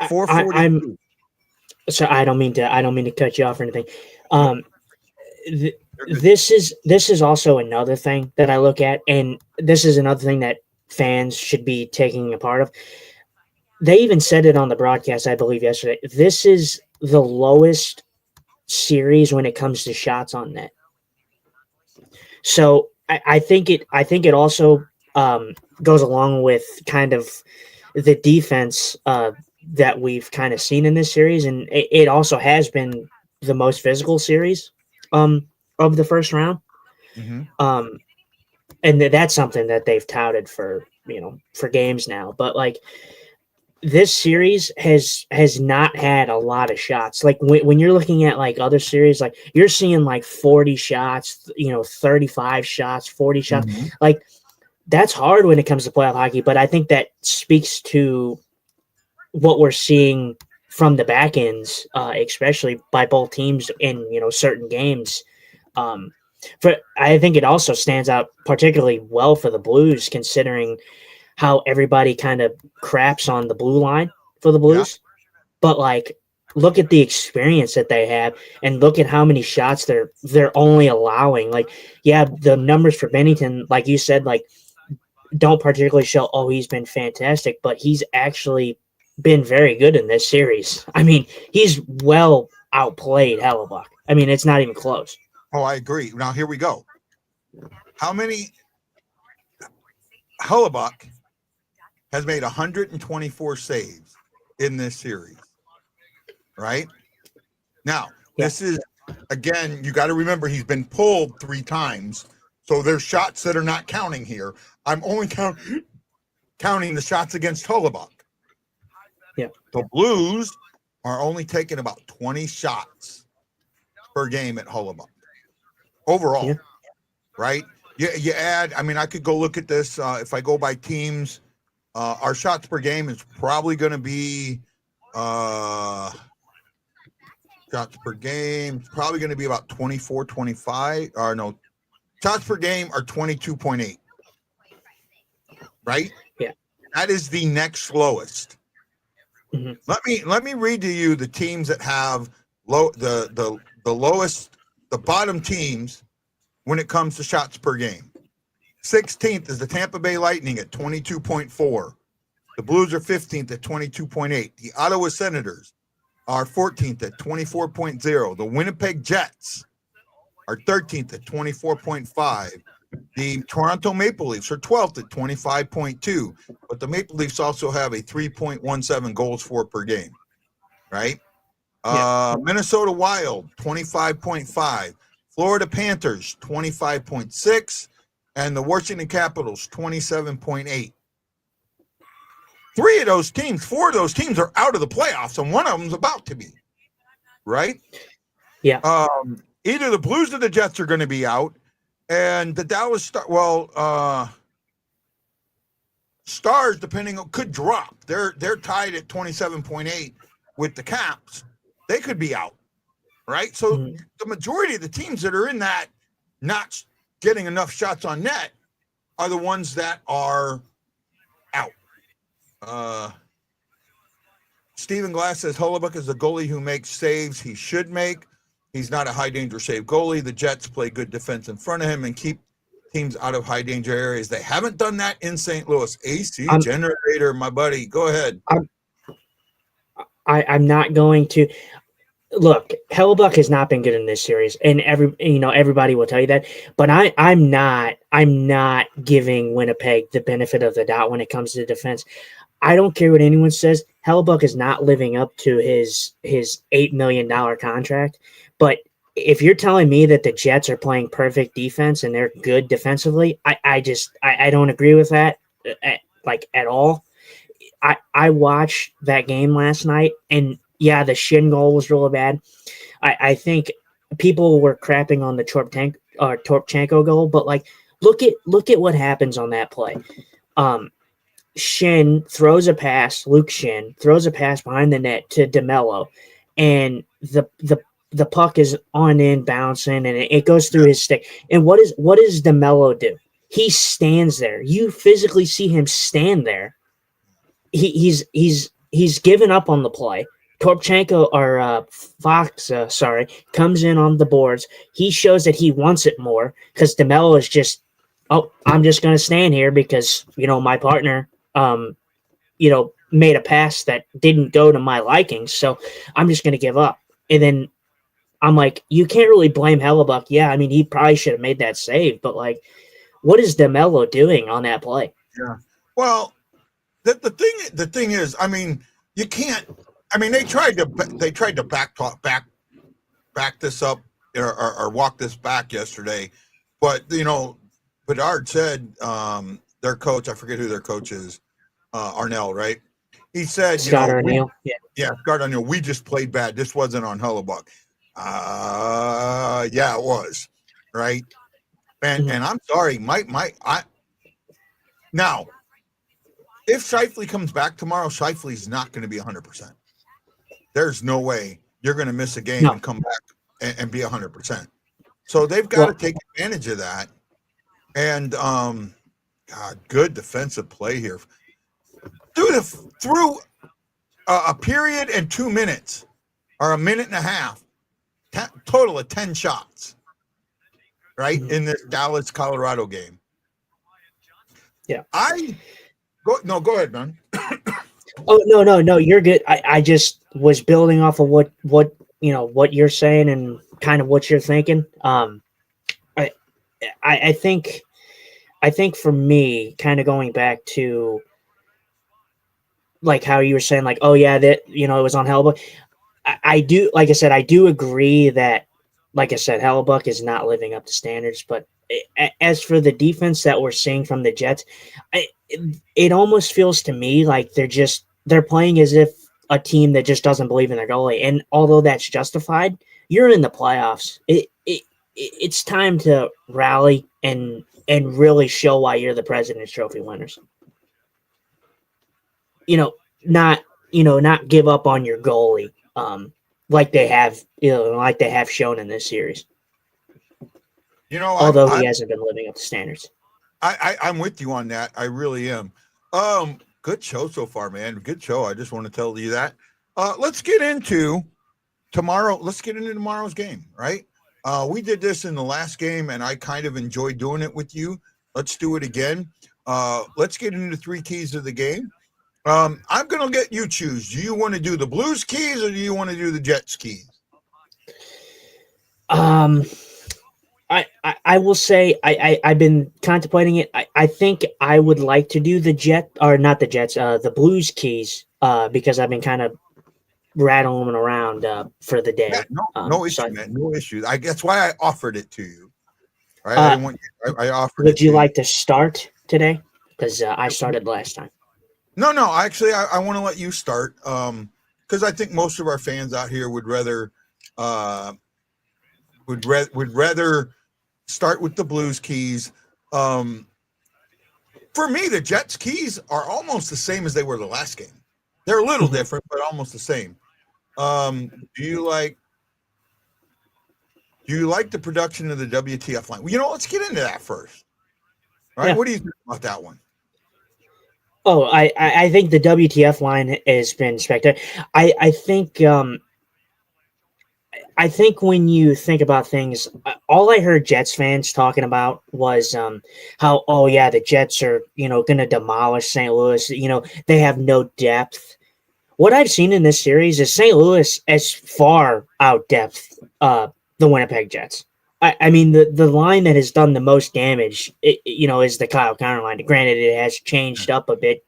[SPEAKER 5] 442.
[SPEAKER 6] So I don't mean to cut you off or anything. This is also another thing that I look at, and this is another thing that fans should be taking a part of. They even said it on the broadcast, I believe, yesterday. This is the lowest series when it comes to shots on net. So I think it also goes along with kind of the defense that we've kind of seen in this series, and it also has been the most physical series of the first round.
[SPEAKER 5] Mm-hmm.
[SPEAKER 6] And that's something that they've touted for games now. But like, this series has not had a lot of shots. Like when you're looking at like other series, like you're seeing like 40 shots, 35 shots, 40 shots.
[SPEAKER 5] Mm-hmm.
[SPEAKER 6] Like, that's hard when it comes to playoff hockey. But I think that speaks to what we're seeing from the back ends, especially by both teams in certain games. I think it also stands out particularly well for the Blues, considering how everybody kind of craps on the blue line for the Blues. Yeah. But like, look at the experience that they have, and look at how many shots they're only allowing. Like, yeah, the numbers for Bennington, like you said, like, don't particularly show, oh, he's been fantastic, but he's actually been very good in this series. I mean, he's well outplayed Hellebuck. I mean, it's not even close.
[SPEAKER 5] Oh, I agree. Now, here we go. How many? Hellebuck has made 124 saves in this series, right? Now, This is, again, you got to remember, he's been pulled 3 times, so there's shots that are not counting here. I'm only counting the shots against Hellebuck.
[SPEAKER 6] Yeah.
[SPEAKER 5] The Blues are only taking about 20 shots per game at Hellebuck overall, right? You add, I mean, I could go look at this. If I go by teams, our shots per game is probably going to be shots per game, probably going to be about 24, 25, or no, shots per game are 22.8, right?
[SPEAKER 6] Yeah.
[SPEAKER 5] That is the next lowest.
[SPEAKER 6] Mm-hmm.
[SPEAKER 5] Let me read to you the teams that have the lowest, the bottom teams when it comes to shots per game. 16th is the Tampa Bay Lightning at 22.4. The Blues are 15th at 22.8. The Ottawa Senators are 14th at 24.0. The Winnipeg Jets are 13th at 24.5. The Toronto Maple Leafs are 12th at 25.2. But the Maple Leafs also have a 3.17 goals for per game, right? Minnesota Wild, 25.5. Florida Panthers, 25.6. And the Washington Capitals, 27.8. Four of those teams are out of the playoffs, and one of them's about to be. Right?
[SPEAKER 6] Yeah.
[SPEAKER 5] Either the Blues or the Jets are going to be out. And the Dallas Stars, depending on, could drop. They're tied at 27.8 with the Caps. They could be out, right? So the majority of the teams that are in that not getting enough shots on net are the ones that are out. Stephen Glass says Hellebuyck is a goalie who makes saves he should make. He's not a high-danger save goalie. The Jets play good defense in front of him and keep teams out of high-danger areas. They haven't done that in St. Louis. AC Generator, my buddy. Go ahead.
[SPEAKER 6] I'm not going to – look, Hellebuyck has not been good in this series, and everybody will tell you that. But I'm not giving Winnipeg the benefit of the doubt when it comes to defense. I don't care what anyone says. Hellebuyck is not living up to his $8 million contract. But if you're telling me that the Jets are playing perfect defense and they're good defensively, I don't agree with that at all. I watched that game last night, and yeah, the shin goal was really bad. I think people were crapping on the Torpchenko goal, but look at what happens on that play. Shin throws a pass. Luke Shin throws a pass behind the net to DeMello, and the puck is on in bouncing, and it goes through his stick. And what does DeMello do? He stands there. You physically see him stand there. He's given up on the play. Torpchenko or Fox, comes in on the boards. He shows that he wants it more because DeMello is just, I'm just going to stand here because my partner, made a pass that didn't go to my liking, so I'm just going to give up. And then I'm like, you can't really blame Hellebuyck. Yeah, I mean, he probably should have made that save, but what is DeMello doing on that play?
[SPEAKER 5] Yeah. Well, the thing is, I mean, you can't. I mean, they tried to back this up or walk this back yesterday, but Bedard said their coach, I forget who their coach is, Arnell, right? He said,
[SPEAKER 6] Scott Arnell.
[SPEAKER 5] Yeah, Scott Arnell. We just played bad. This wasn't on Hellebuyck. Yeah, it was, right? And I'm sorry, now, if Scheifele comes back tomorrow, Scheifele's not going to be 100%. There's no way you're going to miss a game and come back and be 100%. So they've got to take advantage of that. And good defensive play here. Through a period and 2 minutes or a minute and a half, total of 10 shots, right, in this Dallas-Colorado game.
[SPEAKER 6] Yeah.
[SPEAKER 5] Go ahead, man.
[SPEAKER 6] Oh, no, you're good. I just was building off of what you're saying and kind of what you're thinking. I think for me, kind of going back to how you were saying, oh yeah, that it was on Hellebuyck. I do, like I said, I do agree that, like I said, Hellebuyck is not living up to standards. But as for the defense that we're seeing from the Jets, it almost feels to me like they're playing as if a team that just doesn't believe in their goalie. And although that's justified, you're in the playoffs. It's time to rally and really show why you're the President's Trophy winners. Not give up on your goalie. Like they have shown in this series. Although he hasn't been living up to standards.
[SPEAKER 5] I'm with you on that. I really am. Good show so far, man. Good show. I just want to tell you that. Let's get into tomorrow. Let's get into tomorrow's game, right? We did this in the last game, and I kind of enjoyed doing it with you. Let's do it again. Let's get into 3 keys of the game. I'm going to let you choose. Do you want to do the Blues keys or do you want to do the Jets keys?
[SPEAKER 6] I will say I've been contemplating it. I think I would like to do the Blues keys because I've been kind of rattling them around for the day.
[SPEAKER 5] Yeah, no issue,
[SPEAKER 6] So
[SPEAKER 5] man. No issue. That's why I offered it to you. Right? I didn't want you. I offered it
[SPEAKER 6] would
[SPEAKER 5] to
[SPEAKER 6] you
[SPEAKER 5] you.
[SPEAKER 6] like to start today? Because I started last time.
[SPEAKER 5] No. Actually, I want to let you start. Because I think most of our fans out here would rather start with the Blues keys. For me, the Jets keys are almost the same as they were the last game. They're a little different, but almost the same. Do you like the production of the WTF line? Well, let's get into that first. All right,
[SPEAKER 6] Yeah.
[SPEAKER 5] what do you think about that one?
[SPEAKER 6] Oh, I think the WTF line has been spectacular. I think when you think about things, all I heard Jets fans talking about was how, oh yeah, the Jets are, going to demolish St. Louis. They have no depth. What I've seen in this series is St. Louis as far out depth the Winnipeg Jets. I mean, the line that has done the most damage, is the Kyle Connor line. Granted, it has changed up a bit,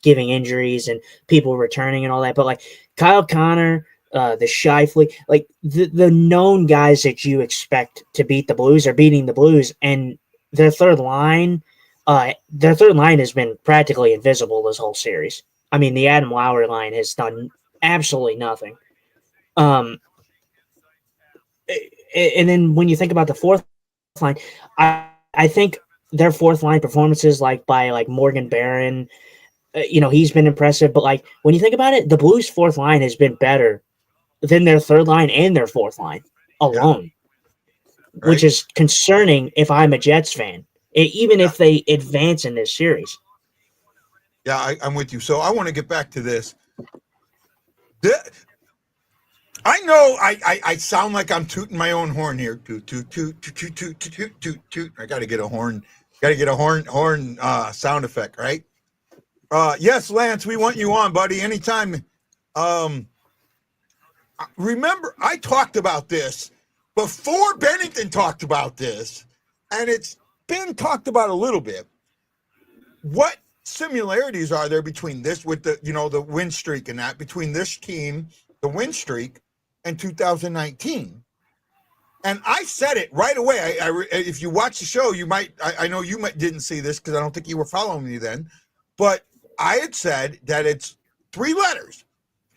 [SPEAKER 6] giving injuries and people returning and all that. But like Kyle Connor, the Shifley, like the known guys that you expect to beat the Blues are beating the Blues, and their third line has been practically invisible this whole series. I mean, the Adam Lowry line has done absolutely nothing. And then when you think about the fourth line, I think their fourth line performances, by Morgan Barron, he's been impressive. But like when you think about it, the Blues' fourth line has been better than their third line and their fourth line alone,
[SPEAKER 5] Right.
[SPEAKER 6] which is concerning if I'm a Jets fan, even if they advance in this series.
[SPEAKER 5] Yeah, I'm with you. So I want to get back to this. I know I sound like I'm tooting my own horn here. Toot, toot, toot, toot, toot, toot, toot, toot, toot. I got to get a horn. Got to get a horn sound effect, right? Yes, Lance, we want you on, buddy. Anytime. Remember, I talked about this before Bennington talked about this, and it's been talked about a little bit. What similarities are there between this with the win streak and that between this team, the win streak, and 2019? And I said it right away. If you watch the show, you might. I know you didn't see this because I don't think you were following me then, but I had said that it's 3 letters,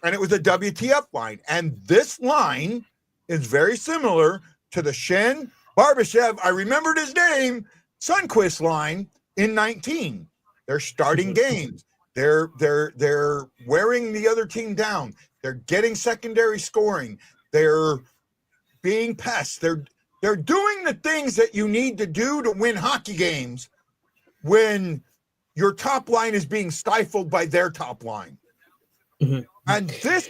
[SPEAKER 5] and it was a WTF line, and this line is very similar to the Shen Barbashev. I remembered his name, Sundqvist line in 19. They're starting games. They're wearing the other team down. They're getting secondary scoring. They're being pests. They're doing the things that you need to do to win hockey games when your top line is being stifled by their top line. Mm-hmm. And this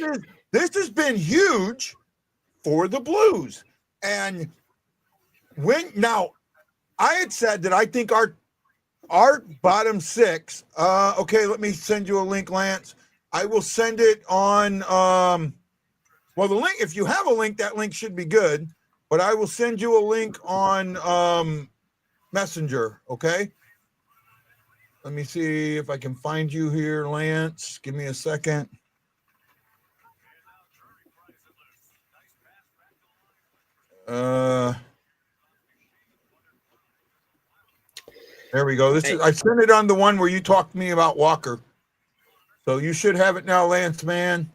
[SPEAKER 5] has been huge for the Blues. And now I had said that I think our bottom 6. Okay, let me send you a link, Lance. I will send it on. The link. If you have a link, that link should be good. But I will send you a link on Messenger. Okay. Let me see if I can find you here, Lance. Give me a second. There we go. I sent it on the one where you talked to me about Walker. So you should have it now, Lance, man.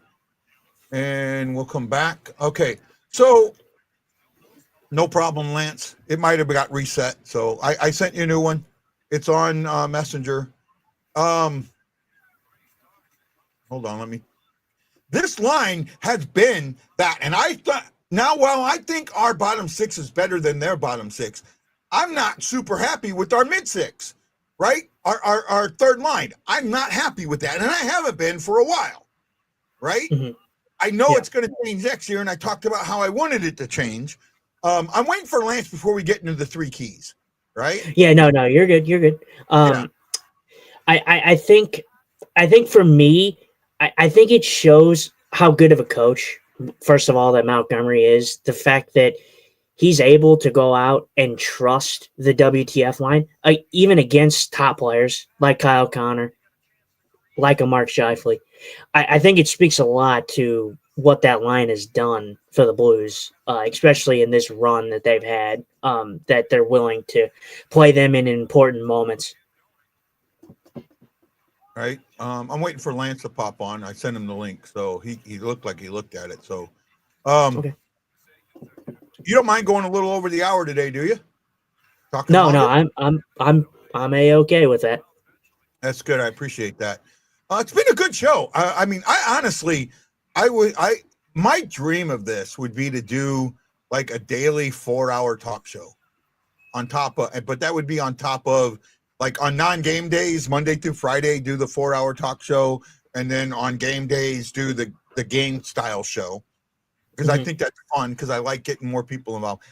[SPEAKER 5] And we'll come back. Okay. So no problem, Lance. It might have got reset. So I sent you a new one. It's on Messenger. Hold on. This line has been that. And I thought, now, while I think our bottom 6 is better than their bottom 6, I'm not super happy with our mid 6, right? Our third line. I'm not happy with that. And I haven't been for a while, right? Mm-hmm. I know it's going to change next year. And I talked about how I wanted it to change. I'm waiting for Lance before we get into the 3 keys, right?
[SPEAKER 6] Yeah, no, you're good. You're good. I think for me, I think it shows how good of a coach, first of all, that Montgomery is. The fact that he's able to go out and trust the WTF line, even against top players like Kyle Connor, like a Mark Scheifele. I think it speaks a lot to what that line has done for the Blues, especially in this run that they've had, that they're willing to play them in important moments.
[SPEAKER 5] Right. I'm waiting for Lance to pop on. I sent him the link, so he looked like he looked at it. So,
[SPEAKER 6] Okay.
[SPEAKER 5] You don't mind going a little over the hour today, do you? Talking
[SPEAKER 6] No,
[SPEAKER 5] longer?
[SPEAKER 6] I'm a-okay with that.
[SPEAKER 5] That's good. I appreciate that. It's been a good show. I mean, I honestly, my dream of this would be to do like a daily 4-hour talk show on top of, but that would be on top of like on non-game days, Monday through Friday, do the 4-hour talk show. And then on game days, do the game style show. Because I think that's fun because I like getting more people involved.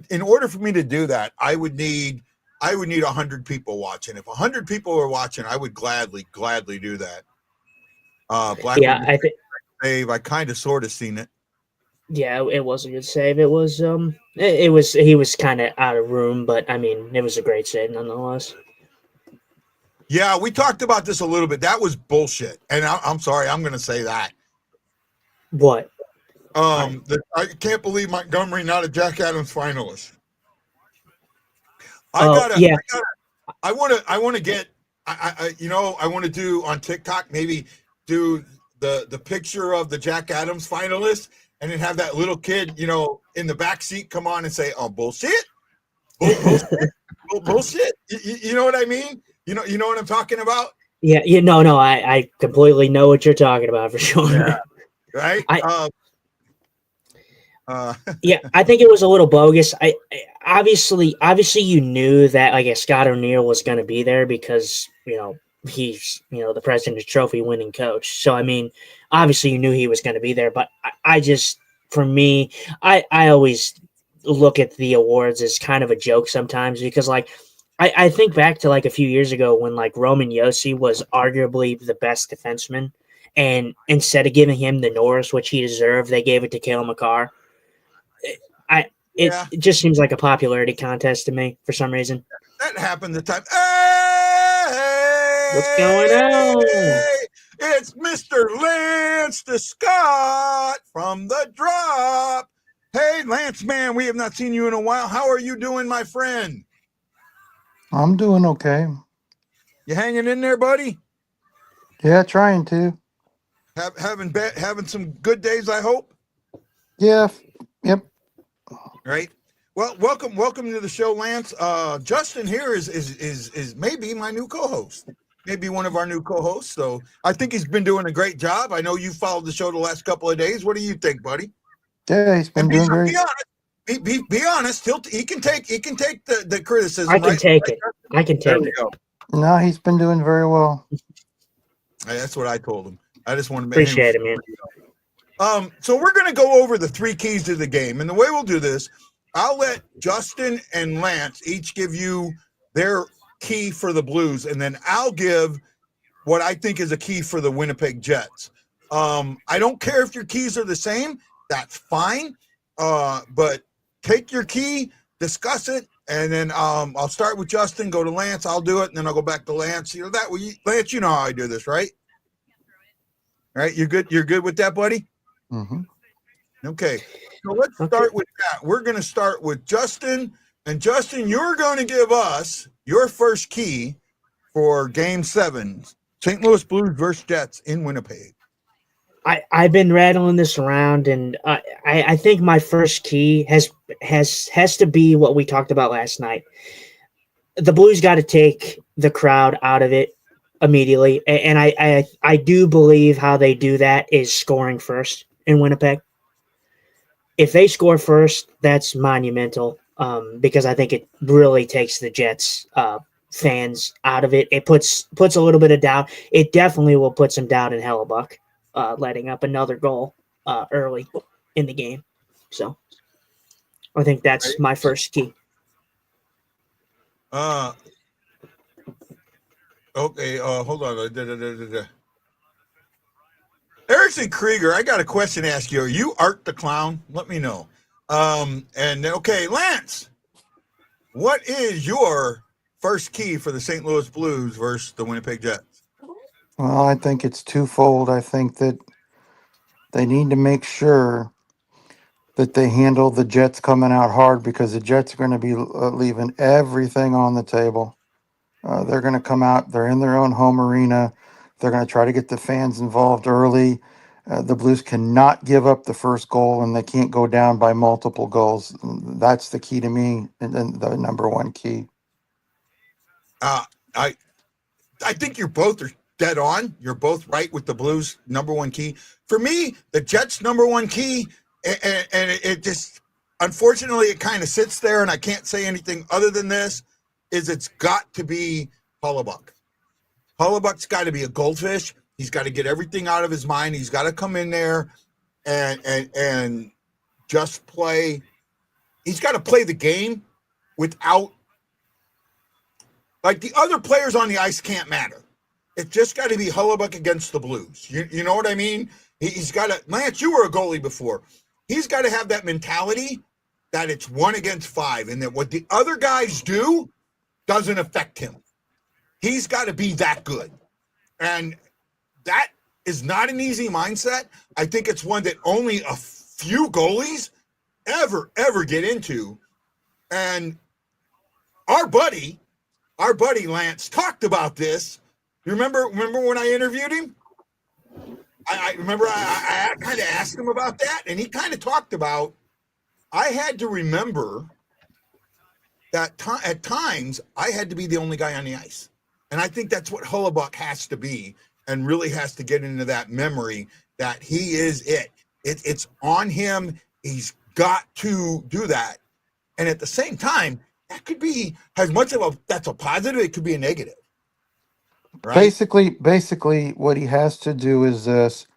[SPEAKER 5] In order for me to do that, I would need 100 people watching. If 100 people were watching, I would gladly do that. Black
[SPEAKER 6] I think.
[SPEAKER 5] Save. I kind of sort of seen it.
[SPEAKER 6] Yeah, it was a good save. It was he was kind of out of room, but I mean, it was a great save nonetheless.
[SPEAKER 5] Yeah, we talked about this a little bit. That was bullshit, and I'm sorry. I'm going to say that.
[SPEAKER 6] What?
[SPEAKER 5] I can't believe Montgomery not a Jack Adams finalist. I want to get. I want to do on TikTok maybe do the picture of the Jack Adams finalist and then have that little kid, in the back seat come on and say, "Oh, bullshit, bullshit, bullshit." You know what I mean? You know what I'm talking about?
[SPEAKER 6] Yeah. No. I completely know what you're talking about for sure.
[SPEAKER 5] Yeah. Right.
[SPEAKER 6] Yeah, I think it was a little bogus. I obviously you knew that like Scott O'Neill was going to be there because he's the President's Trophy winning coach. So I mean, obviously you knew he was going to be there. But I just, for me, I always look at the awards as kind of a joke sometimes because like I think back to like a few years ago when like Roman Josi was arguably the best defenseman, and instead of giving him the Norris, which he deserved, they gave it to Cale Makar. It just seems like a popularity contest to me for some reason.
[SPEAKER 5] That happened the time. Hey,
[SPEAKER 6] what's going on?
[SPEAKER 5] It's Mr. Lance the Scott from the Drop. Hey, Lance, man, we have not seen you in a while. How are you doing, my friend?
[SPEAKER 1] I'm doing okay.
[SPEAKER 5] You hanging in there, buddy?
[SPEAKER 1] Yeah, trying to.
[SPEAKER 5] Having some good days, I hope.
[SPEAKER 1] Yeah. Yep.
[SPEAKER 5] Right. Well, welcome to the show, Lance. Justin here is maybe my new co-host, maybe one of our new co-hosts. So I think he's been doing a great job. I know you followed the show the last couple of days. What do you think, buddy?
[SPEAKER 1] Yeah, he's been doing great.
[SPEAKER 5] Be honest. He can take the criticism.
[SPEAKER 6] I can take it. I can take it.
[SPEAKER 1] No, he's been doing very well.
[SPEAKER 5] That's what I told him. I just want to
[SPEAKER 6] appreciate it, man.
[SPEAKER 5] So we're going to go over the 3 keys to the game. And the way we'll do this, I'll let Justin and Lance each give you their key for the Blues, and then I'll give what I think is a key for the Winnipeg Jets. I don't care if your keys are the same. That's fine. But take your key, discuss it, and then I'll start with Justin, go to Lance, I'll do it, and then I'll go back to Lance. Lance, you know how I do this, right? All right, you're good with that, buddy?
[SPEAKER 1] Mm-hmm.
[SPEAKER 5] Okay, so let's start with that. We're going to start with Justin. And Justin, you're going to give us your first key for Game 7, St. Louis Blues versus Jets in Winnipeg.
[SPEAKER 6] I've been rattling this around, and I think my first key has to be what we talked about last night. The Blues got to take the crowd out of it immediately, and I do believe how they do that is scoring first in Winnipeg. If they score first, that's monumental, because I think it really takes the Jets fans out of it. It puts a little bit of doubt. It definitely will put some doubt in Hellebuck, letting up another goal early in the game. So I think that's my first key.
[SPEAKER 5] Okay, hold on. Erickson Krieger, I got a question to ask you. Are you Art the Clown? Let me know. Okay, Lance, what is your first key for the St. Louis Blues versus the Winnipeg Jets?
[SPEAKER 1] Well, I think it's twofold. I think that They need to make sure that they handle the Jets coming out hard, because the Jets are going to be leaving everything on the table. They're going to come out. They're in their own home arena. They're going to try to get the fans involved early. The Blues cannot give up the first goal, and they can't go down by multiple goals. That's the key to me, and the number one key.
[SPEAKER 5] I think you both are dead on. You're both right with the Blues' number one key. For me, the Jets' number one key, and it just, unfortunately, it kind of sits there, and I can't say anything other than this, is it's got to be Hellebuyck. Hellebuyck's got to be a goldfish. He's got to get everything out of his mind. He's got to come in there and just play. He's got to play the game without, like, the other players on the ice can't matter. It's just got to be Hellebuyck against the Blues. You know what I mean? He's got to, Lance, you were a goalie before. He's got to have that mentality that it's 1 against 5, and that what the other guys do doesn't affect him. He's got to be that good. And that is not an easy mindset. I think it's one that only a few goalies ever get into. And our buddy Lance talked about this. You remember when I interviewed him? I remember I kind of asked him about that, and he kind of talked about, I had to remember that at times I had to be the only guy on the ice. And I think that's what Hellebuyck has to be, and really has to get into that memory that he is it. It's on him. He's got to do that. And at the same time, that could be, as much of that's a positive, it could be a negative. Right?
[SPEAKER 1] Basically, what he has to do is this.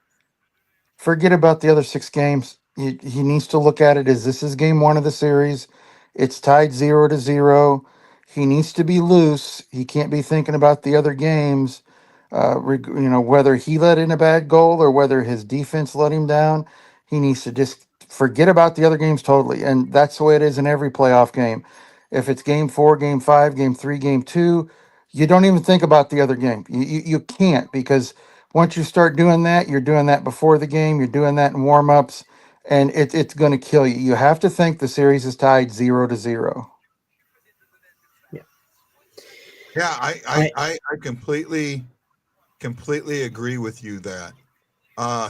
[SPEAKER 1] Forget about the other 6 games. He needs to look at it as this is game 1 of the series. It's tied 0-0. He needs to be loose. He can't be thinking about the other games. Whether he let in a bad goal or whether his defense let him down. He needs to just forget about the other games totally. And that's the way it is in every playoff game. If it's game 4, game 5, game 3, game 2, you don't even think about the other game. You can't, because once you start doing that, you're doing that before the game, you're doing that in warm-ups, and it's going to kill you. You have to think the series is tied 0-0.
[SPEAKER 5] Yeah, I completely agree with you that.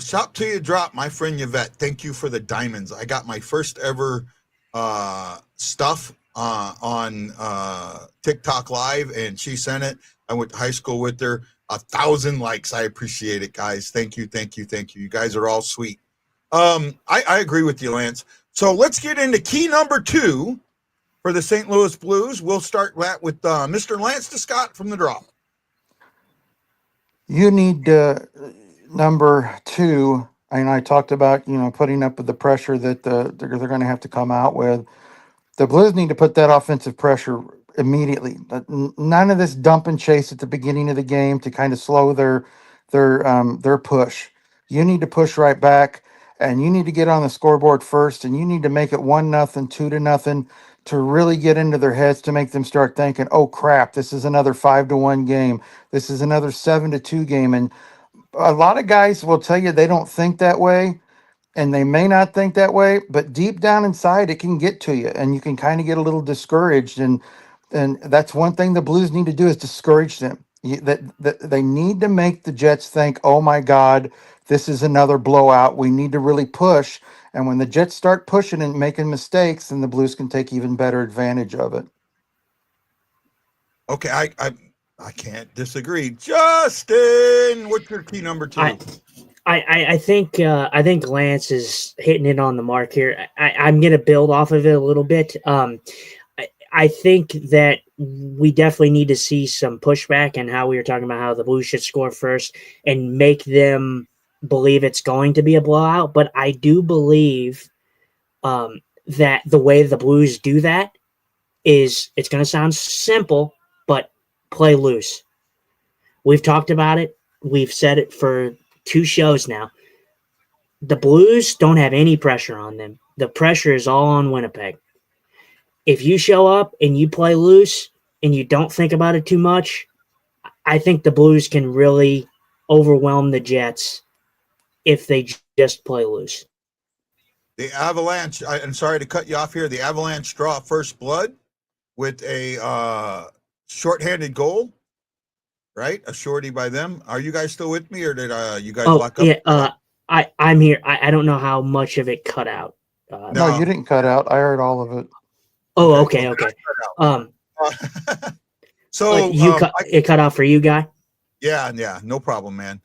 [SPEAKER 5] Shop till you drop, my friend Yvette. Thank you for the diamonds. I got my first ever stuff on TikTok Live, and she sent it. I went to high school with her. 1,000 likes. I appreciate it, guys. Thank you. You guys are all sweet. I agree with you, Lance. So let's get into key number 2 for the St. Louis Blues. We'll start that with Mr. Lance DeScott from the draw.
[SPEAKER 1] You need number 2. And I talked about, putting up with the pressure that they're going to have to come out with. The Blues need to put that offensive pressure immediately. None of this dump and chase at the beginning of the game to kind of slow their push. You need to push right back, and you need to get on the scoreboard first, and you need to make it 1-0, 2-0 to really get into their heads, to make them start thinking, oh crap, this is another 5-1 game. This is another 7-2 game. And a lot of guys will tell you they don't think that way. And they may not think that way, but deep down inside, it can get to you, and you can kind of get a little discouraged. And that's one thing the Blues need to do, is discourage them. That they need to make the Jets think, oh my God, this is another blowout. We need to really push. And when the Jets start pushing and making mistakes, then the Blues can take even better advantage of it.
[SPEAKER 5] Okay, I can't disagree. Justin, what's your key number 2?
[SPEAKER 6] I think Lance is hitting it on the mark here. I'm going to build off of it a little bit. I think that we definitely need to see some pushback, and how we were talking about how the Blues should score first and make them believe it's going to be a blowout. But I do believe that the way the Blues do that is, it's going to sound simple, but play loose. We've talked about it. We've said it for 2 shows now. The Blues don't have any pressure on them. The pressure is all on Winnipeg. If you show up and you play loose and you don't think about it too much, I think the Blues can really overwhelm the Jets if they just play loose.
[SPEAKER 5] The Avalanche, I'm sorry to cut you off here. The Avalanche draw first blood with a shorthanded goal, right? A shorty by them. Are you guys still with me, or did you guys lock up?
[SPEAKER 6] Yeah, I'm here. I don't know how much of it cut out.
[SPEAKER 1] No, you didn't cut out. I heard all of it.
[SPEAKER 6] Oh, okay.
[SPEAKER 5] So
[SPEAKER 6] it cut out for you, Guy?
[SPEAKER 5] Yeah, no problem, man.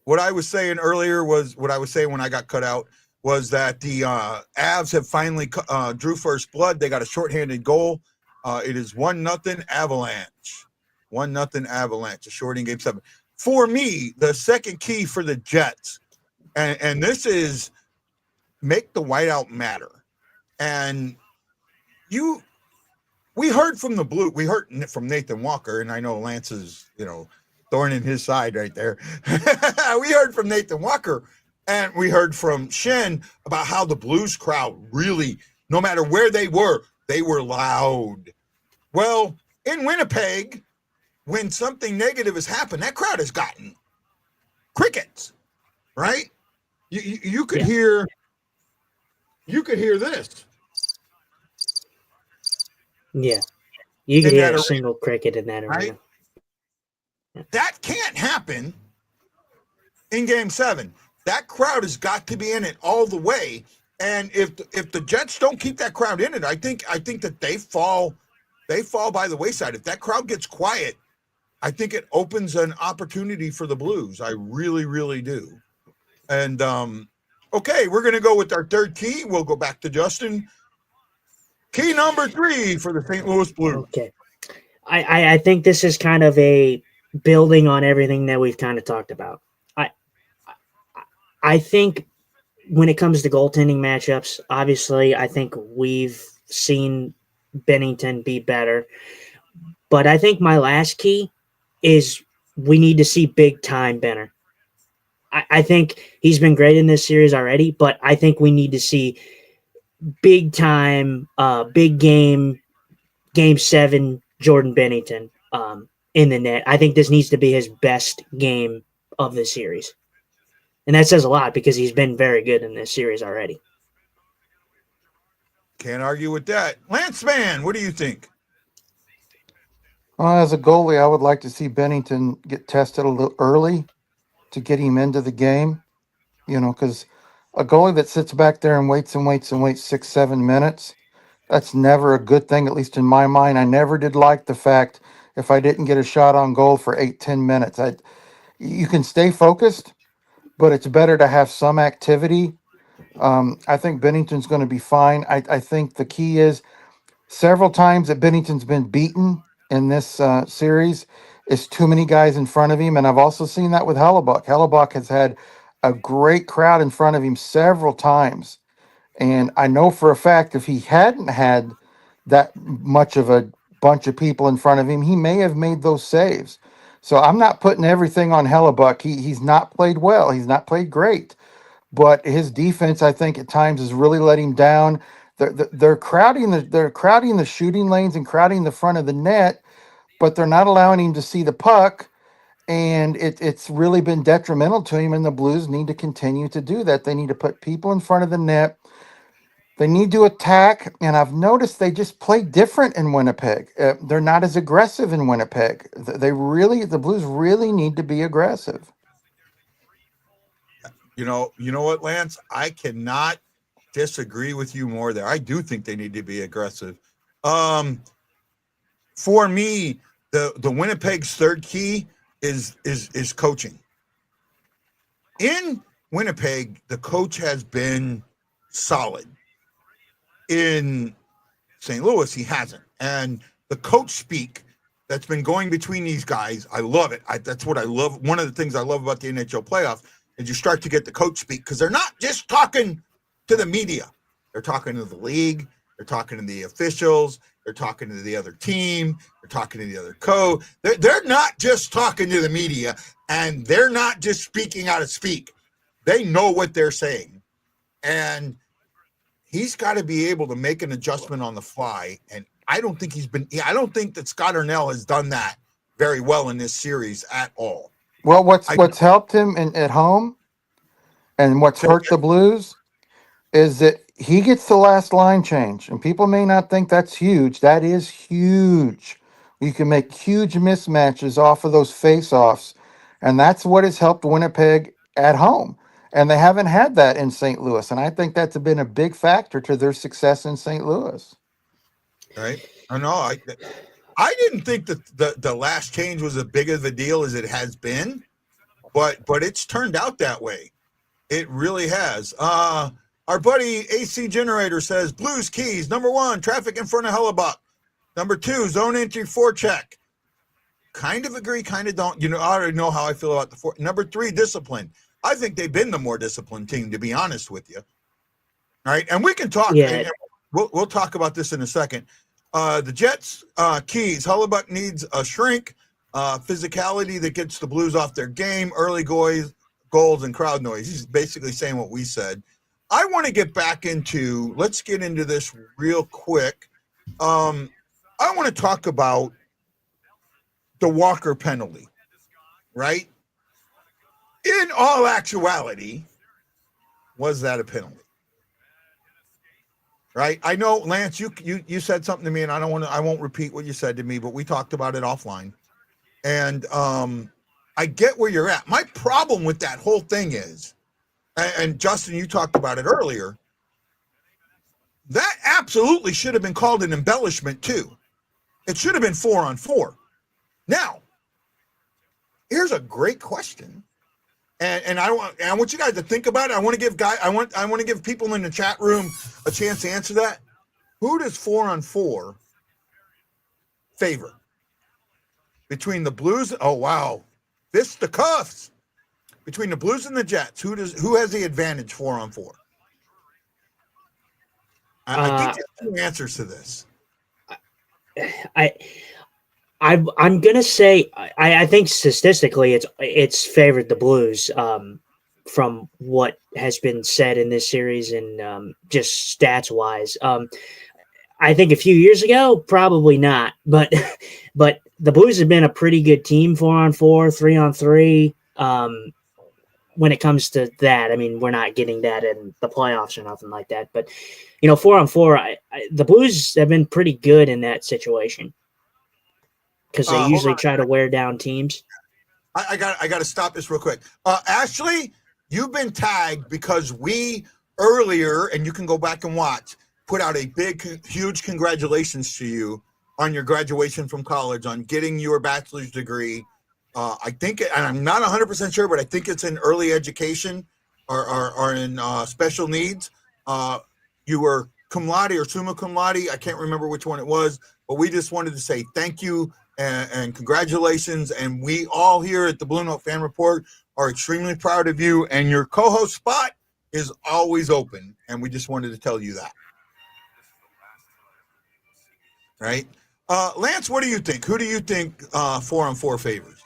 [SPEAKER 5] What I was saying earlier was what I was saying when I got cut out was that the Avs have finally drew first blood. They got a shorthanded goal. It is 1-0 Avalanche. 1-0 Avalanche, a short in game 7. For me, the second key for the Jets, and this is make the whiteout matter. And we heard from the Blue, we heard from Nathan Walker, and I know Lance is, thorn in his side right there. We heard from Nathan Walker, and we heard from Shen about how the Blues crowd really, no matter where they were loud. Well, in Winnipeg, when something negative has happened, that crowd has gotten crickets, right? You could hear this.
[SPEAKER 6] Yeah. You could hear a single cricket in that arena.
[SPEAKER 5] Right? That can't happen in game 7. That crowd has got to be in it all the way. And if the Jets don't keep that crowd in it, I think that they fall by the wayside. If that crowd gets quiet, I think it opens an opportunity for the Blues. I really, really do. And okay, we're going to go with our third key. We'll go back to Justin. Key number 3 for the St. Louis Blues.
[SPEAKER 6] Okay. I think this is kind of a building on everything that we've kind of talked about. I think when it comes to goaltending matchups, obviously I think we've seen Bennington be better. But I think my last key is we need to see big time Benner. I think he's been great in this series already, but I think we need to see big time, big game 7, Jordan Bennington in the net. I think this needs to be his best game of the series. And that says a lot because he's been very good in this series already.
[SPEAKER 5] Can't argue with that. Lance Man, what do you think?
[SPEAKER 1] As a goalie, I would like to see Bennington get tested a little early to get him into the game, because a goalie that sits back there and waits 6-7 minutes, that's never a good thing, at least in my mind. I never did like the fact if I didn't get a shot on goal for 8-10 minutes. You can stay focused, but it's better to have some activity. I think Bennington's going to be fine. I think the key is several times that Bennington's been beaten in this series is too many guys in front of him. And I've also seen that with Hellebuck. Hellebuck has had a great crowd in front of him several times. And I know for a fact if he hadn't had that much of a bunch of people in front of him, he may have made those saves. So I'm not putting everything on Hellebuck. He's not played well. He's not played great. But his defense, I think, at times has really let him down. They're crowding the shooting lanes and crowding the front of the net, but they're not allowing him to see the puck. And it's really been detrimental to him, and the Blues need to continue to do that. They need to put people in front of the net. They need to attack, and I've noticed they just play different in Winnipeg. They're not as aggressive in Winnipeg. The Blues really need to be aggressive.
[SPEAKER 5] You know what, Lance? I cannot disagree with you more there. I do think they need to be aggressive. For me, the Winnipeg's third key is coaching. In Winnipeg, the coach has been solid. In St. Louis, he hasn't. And the coach speak that's been going between these guys, I love it. That's what I love. One of the things I love about the NHL playoffs is you start to get the coach speak because they're not just talking to the media. They're talking to the league. They're talking to the officials. They're talking to the other team. They're talking to the other coach. They're not just talking to the media, and they're not just speaking out of speak. They know what they're saying. And he's got to be able to make an adjustment on the fly. And I don't think that Scott Arnell has done that very well in this series at all.
[SPEAKER 1] Well, what's helped him at home And what's
[SPEAKER 5] So
[SPEAKER 1] hurt the Blues is that he gets the last line change. And people may not think that's huge. That is huge. You can make huge mismatches off of those face-offs. And that's what has helped Winnipeg at home. And they haven't had that in St. Louis. And I think that's been a big factor to their success in St. Louis.
[SPEAKER 5] right, I know. I didn't think that the last change was as big of a deal as it has been, but it's turned out that way. It really has. Our buddy AC Generator says Blues keys: number 1, traffic in front of Hellebuck. Number 2, zone entry forecheck. Kind of agree, kind of don't. I already know how I feel about the four. Number 3, discipline. I think they've been the more disciplined team, to be honest with you. All right, and we can talk.
[SPEAKER 6] Yeah.
[SPEAKER 5] And we'll talk about this in a second. The Jets keys: Hellebuck needs a shrink, physicality that gets the Blues off their game, early goals, and crowd noise. He's basically saying what we said. I want to get back into. Let's get into this real quick. I want to talk about the Walker penalty, right? In all actuality, was that a penalty? Right? I know, Lance, you said something to me, and I won't repeat what you said to me, but we talked about it offline. And I get where you're at. My problem with that whole thing is, and Justin, you talked about it earlier, that absolutely should have been called an embellishment too. It should have been 4-on-4. Now, here's a great question. And I want you guys to think about it. I want to give people in the chat room a chance to answer that. Who does 4-on-4 favor? Between the Blues, oh wow. Fisticuffs. Between the Blues and the Jets, who has the advantage 4-on-4? I think there's 2 answers to this.
[SPEAKER 6] I'm gonna say I think statistically it's favored the Blues from what has been said in this series and just stats wise. I think a few years ago probably not, but the Blues have been a pretty good team 4-on-4, 3-on-3. When it comes to that, I mean, we're not getting that in the playoffs or nothing like that. But 4-on-4, the Blues have been pretty good in that situation. Because they usually try to wear down teams.
[SPEAKER 5] I got to stop this real quick. Ashley, you've been tagged because we earlier, and you can go back and watch, put out a big, huge congratulations to you on your graduation from college, on getting your bachelor's degree. I think, and I'm not 100% sure, but I think it's in early education or in special needs. You were cum laude or summa cum laude. I can't remember which one it was, but we just wanted to say thank you and congratulations. And we all here at the BlueNote Fan Report are extremely proud of you. And your co-host spot is always open. And we just wanted to tell you that. Right? Lance, what do you think? Who do you think 4-on-4 favors?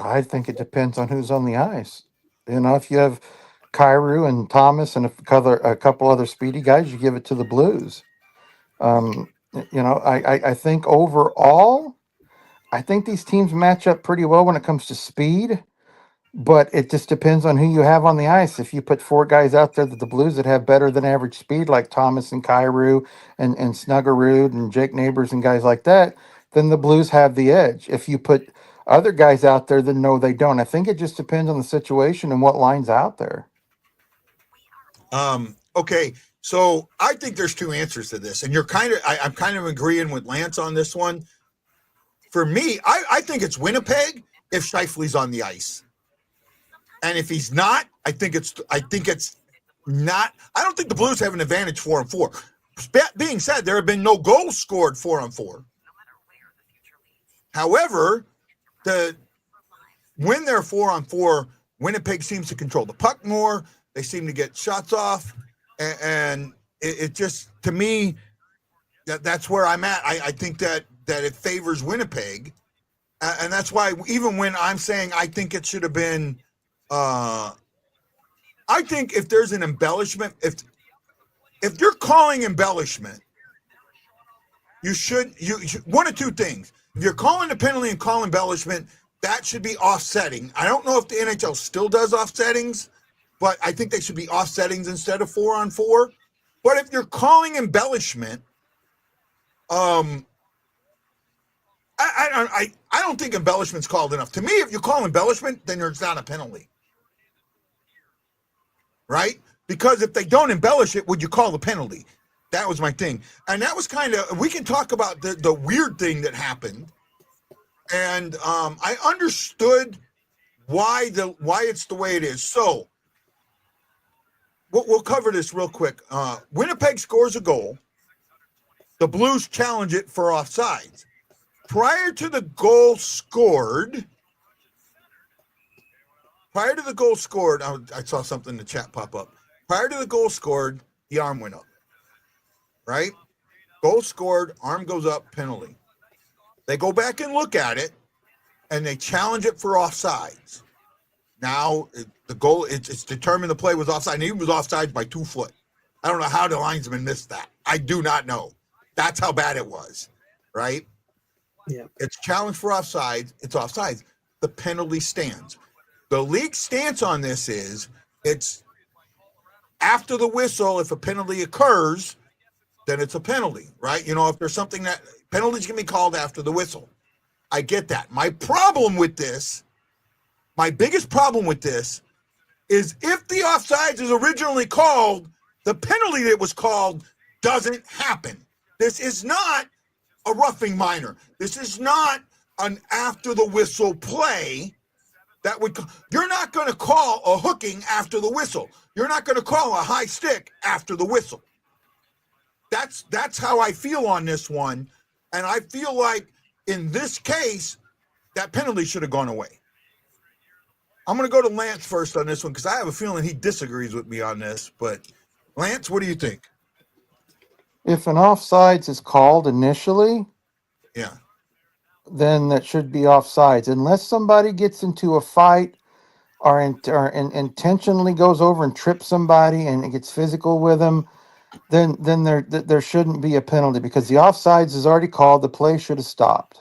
[SPEAKER 1] I think it depends on who's on the ice. If you have Kyrou and Thomas and a couple other speedy guys, you give it to the Blues. I think overall, I think these teams match up pretty well when it comes to speed, but it just depends on who you have on the ice. If you put 4 guys out there that the Blues that have better than average speed, like Thomas and Kyrou and Snuggerud and Jake Neighbors and guys like that, then the Blues have the edge. If you put other guys out there, then no, they don't. I think it just depends on the situation and what line's out there.
[SPEAKER 5] Okay, so I think there's 2 answers to this, and I'm kind of agreeing with Lance on this one. For me, I think it's Winnipeg if Scheifele's on the ice, and if he's not, I think it's not. I don't think the Blues have an advantage 4-on-4. Being said, there have been no goals scored 4-on-4. However, when they're 4-on-4, Winnipeg seems to control the puck more. They seem to get shots off, and it just, to me, that's where I'm at. I think that it favors Winnipeg, and that's why even when I'm saying I think it should have been, I think if there's an embellishment, if you're calling embellishment, you should one of 2 things. If you're calling a penalty and call embellishment, that should be offsetting. I don't know if the NHL still does offsettings, but I think they should be offsettings instead of 4-on-4. But if you're calling embellishment, I don't think embellishment's called enough. To me, if you call embellishment, then there's not a penalty, right? Because if they don't embellish it, would you call the penalty? That was my thing. And that was kind of, we can talk about the weird thing that happened. And I understood why it's the way it is. So we'll cover this real quick. Winnipeg scores a goal. The Blues challenge it for offsides. Prior to the goal scored, I saw something in the chat pop up. Prior to the goal scored, the arm went up. Right? Goal scored, arm goes up, penalty. They go back and look at it, and they challenge it for offsides. Now, the goal, it's determined the play was offside, and he was offside by 2 foot. I don't know how the linesman missed that. I do not know. That's how bad it was, right?
[SPEAKER 6] Yeah.
[SPEAKER 5] It's challenged for offsides. It's offsides. The penalty stands. The league stance on this is it's after the whistle, if a penalty occurs, then it's a penalty, right? You know, if there's something that penalties can be called after the whistle. I get that. My biggest problem with this is if the offsides is originally called, the penalty that was called doesn't happen. This is not a roughing minor. This is not an after the whistle play that would, you're not going to call a hooking after the whistle. You're not going to call a high stick after the whistle. That's how I feel on this one. And I feel like in this case, that penalty should have gone away. I'm going to go to Lance first on this one because I have a feeling he disagrees with me on this. But Lance, what do you think?
[SPEAKER 1] If an offsides is called initially,
[SPEAKER 5] Yeah.
[SPEAKER 1] then that should be offsides. Unless somebody gets into a fight or intentionally goes over and trips somebody and it gets physical with them, then there shouldn't be a penalty because the offsides is already called. The play should have stopped.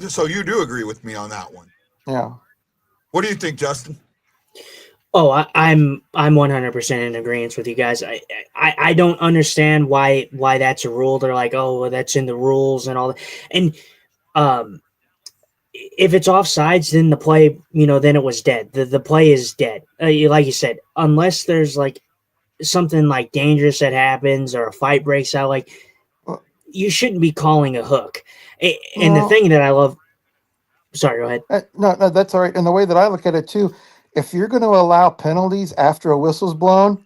[SPEAKER 5] So you do agree with me on that one?
[SPEAKER 1] Yeah.
[SPEAKER 5] What do you think, Justin?
[SPEAKER 6] Oh, I'm 100% in agreement with you guys. I don't understand why that's a rule. They're like, oh, well, that's in the rules and all that. And if it's offsides, then the play, then it was dead. The play is dead. Like you said, unless there's like something like dangerous that happens or a fight breaks out, like you shouldn't be calling a hook. And the thing that I love. Sorry, go ahead.
[SPEAKER 1] No, that's all right. And the way that I look at it too, if you're going to allow penalties after a whistle's blown,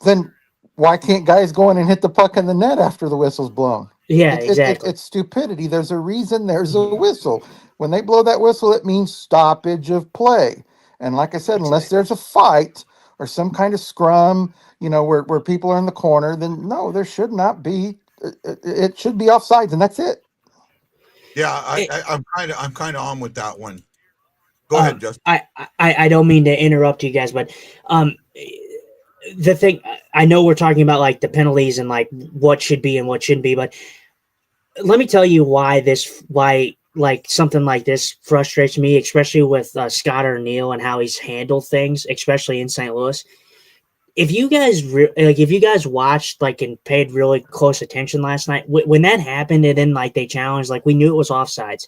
[SPEAKER 1] then why can't guys go in and hit the puck in the net after the whistle's blown?
[SPEAKER 6] Yeah, exactly.
[SPEAKER 1] It's stupidity. There's a reason there's a whistle. When they blow that whistle, it means stoppage of play. And like I said, unless there's a fight or some kind of scrum, where people are in the corner, then no, there should not be. It should be offsides, and that's it.
[SPEAKER 5] Yeah, I'm kind of on with that one. Go ahead, Justin.
[SPEAKER 6] I don't mean to interrupt you guys, but the thing, I know we're talking about like the penalties and like what should be and what shouldn't be, but let me tell you why like something like this frustrates me, especially with Scott O'Neill and how he's handled things, especially in St. Louis. If you guys watched like and paid really close attention last night, when that happened and then like they challenged, like we knew it was offsides.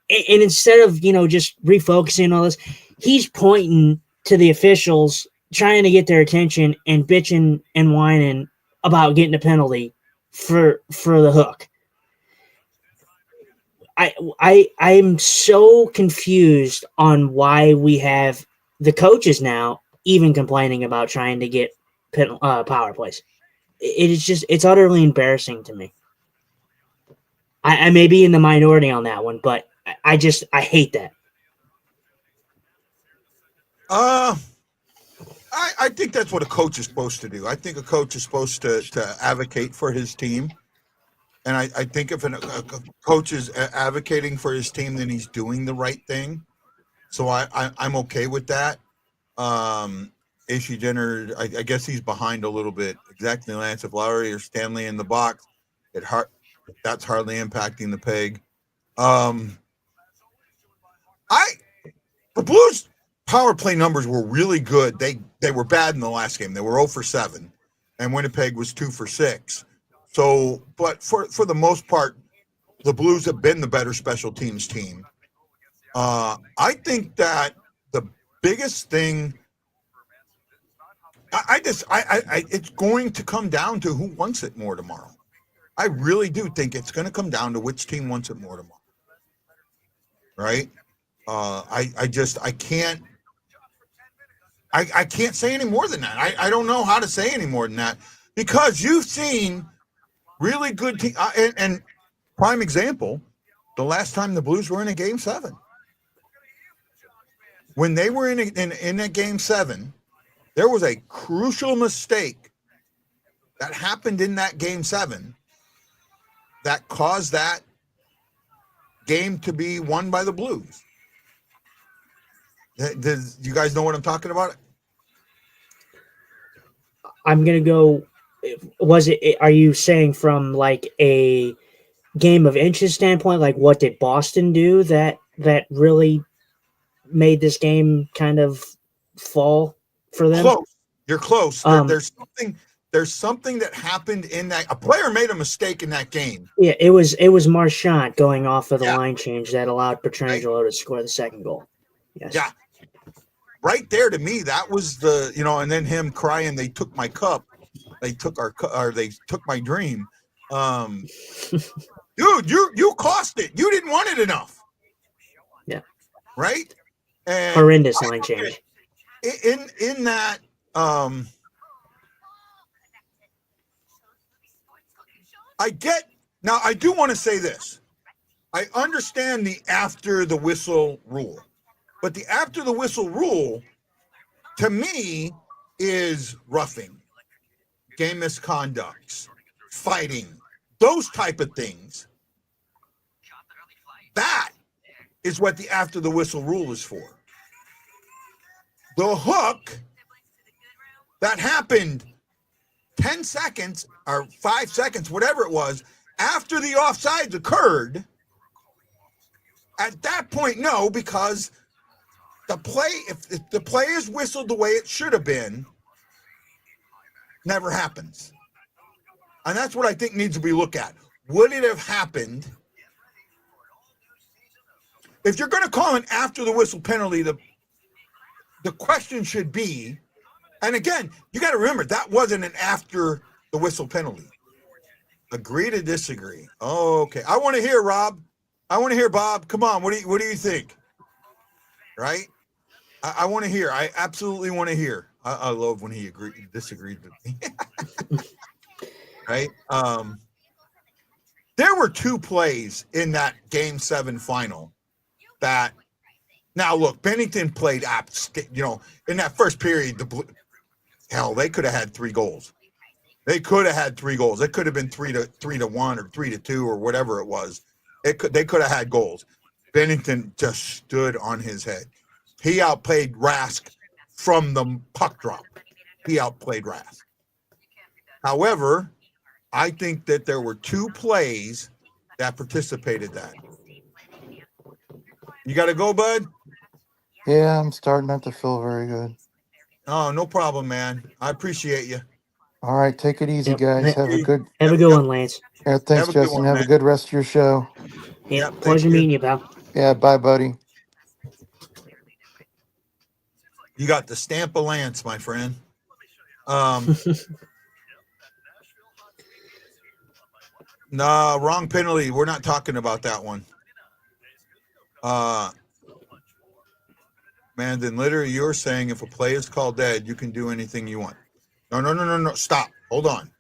[SPEAKER 6] And instead of, just refocusing all this, he's pointing to the officials, trying to get their attention and bitching and whining about getting a penalty for the hook. I'm so confused on why we have the coaches now even complaining about trying to get power plays. It's utterly embarrassing to me. I may be in the minority on that one, but I hate that.
[SPEAKER 5] I think that's what a coach is supposed to do. I think a coach is supposed to advocate for his team. And I think if a coach is advocating for his team, then he's doing the right thing. So I'm okay with that. AC Jenner, I guess he's behind a little bit. Exactly, Lance. If Lowry or Stanley in the box, that's hardly impacting the peg. The Blues power play numbers were really good. They were bad in the last game. They were 0 for 7, and Winnipeg was 2 for 6. So, but for the most part, the Blues have been the better special teams team. I think that the biggest thing, it's going to come down to who wants it more tomorrow. I really do think it's going to come down to which team wants it more tomorrow. Right? I can't say any more than that. I don't know how to say any more than that, because you've seen really good team, and prime example, the last time the Blues were in a Game 7. When they were in a Game 7, there was a crucial mistake that happened in that Game 7 that caused that game to be won by the Blues. Does you guys know what I'm talking about?
[SPEAKER 6] I'm gonna go. Are you saying from like a game of inches standpoint, like what did Boston do that really made this game kind of fall for them?
[SPEAKER 5] Close. You're close. There's something that happened in that. A player made a mistake in that game.
[SPEAKER 6] Yeah, it was Marchand going off of the line change that allowed Pietrangelo to score the second goal. Yes.
[SPEAKER 5] Yeah. Right there, to me, that was the, and then him crying, they took my cup. They took they took my dream. Dude, you cost it. You didn't want it enough.
[SPEAKER 6] Yeah.
[SPEAKER 5] Right? And
[SPEAKER 6] horrendous line change.
[SPEAKER 5] In that, now I do want to say this. I understand the after the whistle rule, but the after the whistle rule, to me, is roughing, game misconducts, fighting, those type of things. That is what the after the whistle rule is for. The hook that happened 10 seconds or 5 seconds, whatever it was, after the offsides occurred, at that point, no, because the play, if the play is whistled the way it should have been, never happens. And that's what I think needs to be looked at. Would it have happened? If you're going to call an after the whistle penalty, the question should be, and again, you got to remember, that wasn't an after the whistle penalty. Agree to disagree. Oh, okay. I want to hear, Rob. I want to hear, Bob. Come on. What do you think? Right? I want to hear. I absolutely want to hear. I love when he disagreed with me. Right? There were 2 plays in that Game 7 final that, now look, Bennington played in that first period, they could have had 3 goals. They could have had 3 goals. It could have been 3-1 or 3-2 or whatever it was. They could have had goals. Bennington just stood on his head. He outplayed Rask from the puck drop. He outplayed Rask. However, I think that there were 2 plays that participated that. You got to go, bud?
[SPEAKER 1] Yeah, I'm starting not to feel very good.
[SPEAKER 5] Oh, no problem, man. I appreciate you.
[SPEAKER 1] All right, take it easy,
[SPEAKER 6] Yep.
[SPEAKER 1] guys. Have a good
[SPEAKER 6] one, Lance.
[SPEAKER 1] Yeah, thanks,
[SPEAKER 5] Have a good
[SPEAKER 1] Justin.
[SPEAKER 5] one,
[SPEAKER 1] Have a
[SPEAKER 5] man.
[SPEAKER 1] good rest of your show.
[SPEAKER 6] Yeah,
[SPEAKER 5] Yep,
[SPEAKER 6] pleasure
[SPEAKER 5] thank you.
[SPEAKER 6] meeting you, pal.
[SPEAKER 1] Yeah, bye, buddy.
[SPEAKER 5] You got the stamp of Lance, my friend. Nah, wrong penalty. We're not talking about that one. Man, then literally you're saying if a play is called dead, you can do anything you want. No. Stop. Hold on.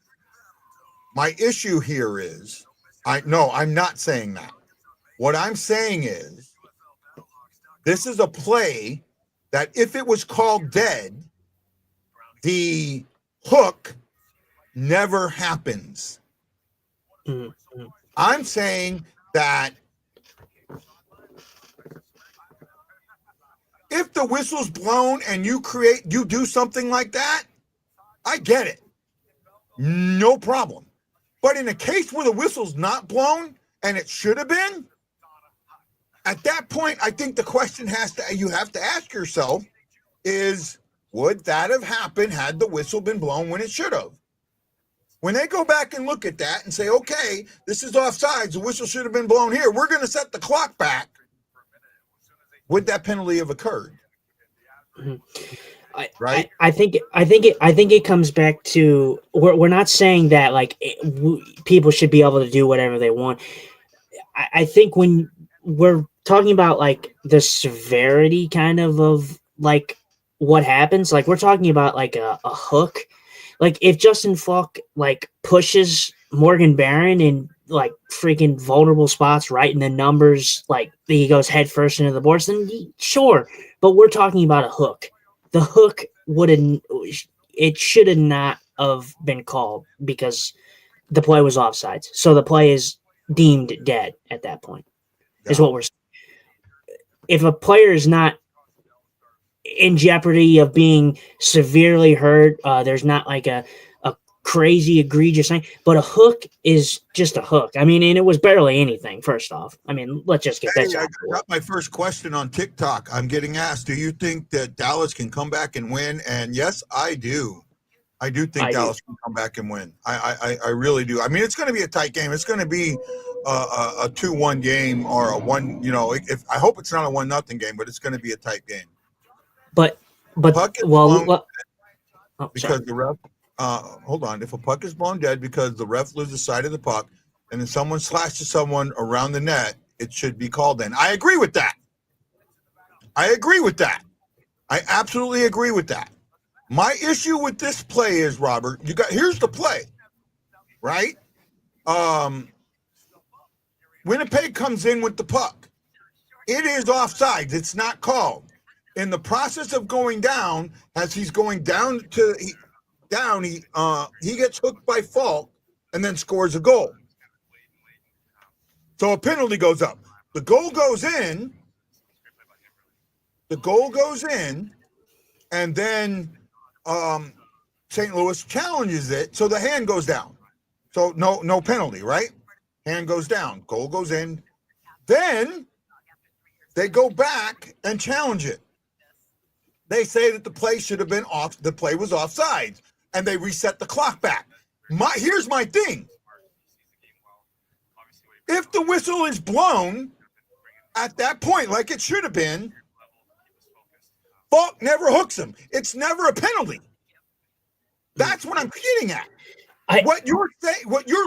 [SPEAKER 5] My issue here is, I'm not saying that. What I'm saying is, this is a play that if it was called dead, the hook never happens.
[SPEAKER 6] Mm-hmm.
[SPEAKER 5] I'm saying that if the whistle's blown and you do something like that, I get it. No problem. But in a case where the whistle's not blown and it should have been, at that point, I think the question you have to ask yourself, is, would that have happened had the whistle been blown when it should have? When they go back and look at that and say, okay, this is offsides, the whistle should have been blown here, we're going to set the clock back, would that penalty have occurred? Right?
[SPEAKER 6] I think it comes back to we're not saying that like people should be able to do whatever they want. I think when we're talking about like the severity kind of like what happens, like we're talking about like a hook. Like if Justin Falk like pushes Morgan Barron in like freaking vulnerable spots right in the numbers, like he goes head first into the boards, then sure. But we're talking about a hook. The hook it should have not have been called because the play was offsides. So the play is deemed dead at that point. Is what we're saying. If a player is not in jeopardy of being severely hurt, there's not like a crazy egregious thing, but a hook is just a hook. I mean, and it was barely anything. First off, I mean, let's just get that.
[SPEAKER 5] I got my first question on TikTok. I'm getting asked, do you think that Dallas can come back and win? And yes, I do. I do think Dallas can come back and win. I really do. I mean, it's going to be a tight game. It's going to be a 2-1 game or a 1. You know, if I hope it's not a 1-0 game, but it's going to be a tight game.
[SPEAKER 6] But
[SPEAKER 5] because the ref. Hold on. If a puck is blown dead because the ref loses sight of the puck, and then someone slashes someone around the net, it should be called in. I agree with that. I absolutely agree with that. My issue with this play is, Robert, here's the play, right? Winnipeg comes in with the puck. It is offsides. It's not called. In the process of going down, as he's going down, he gets hooked by Falk and then scores a goal. So a penalty goes up. The goal goes in, and then St. Louis challenges it, so the hand goes down. So no penalty, right? Hand goes down, goal goes in. Then they go back and challenge it. They say that the play should have been off. The play was offsides, and they reset the clock back. Here's my thing. If the whistle is blown at that point, like it should have been, Falk never hooks him. It's never a penalty. That's what I'm getting at. What you're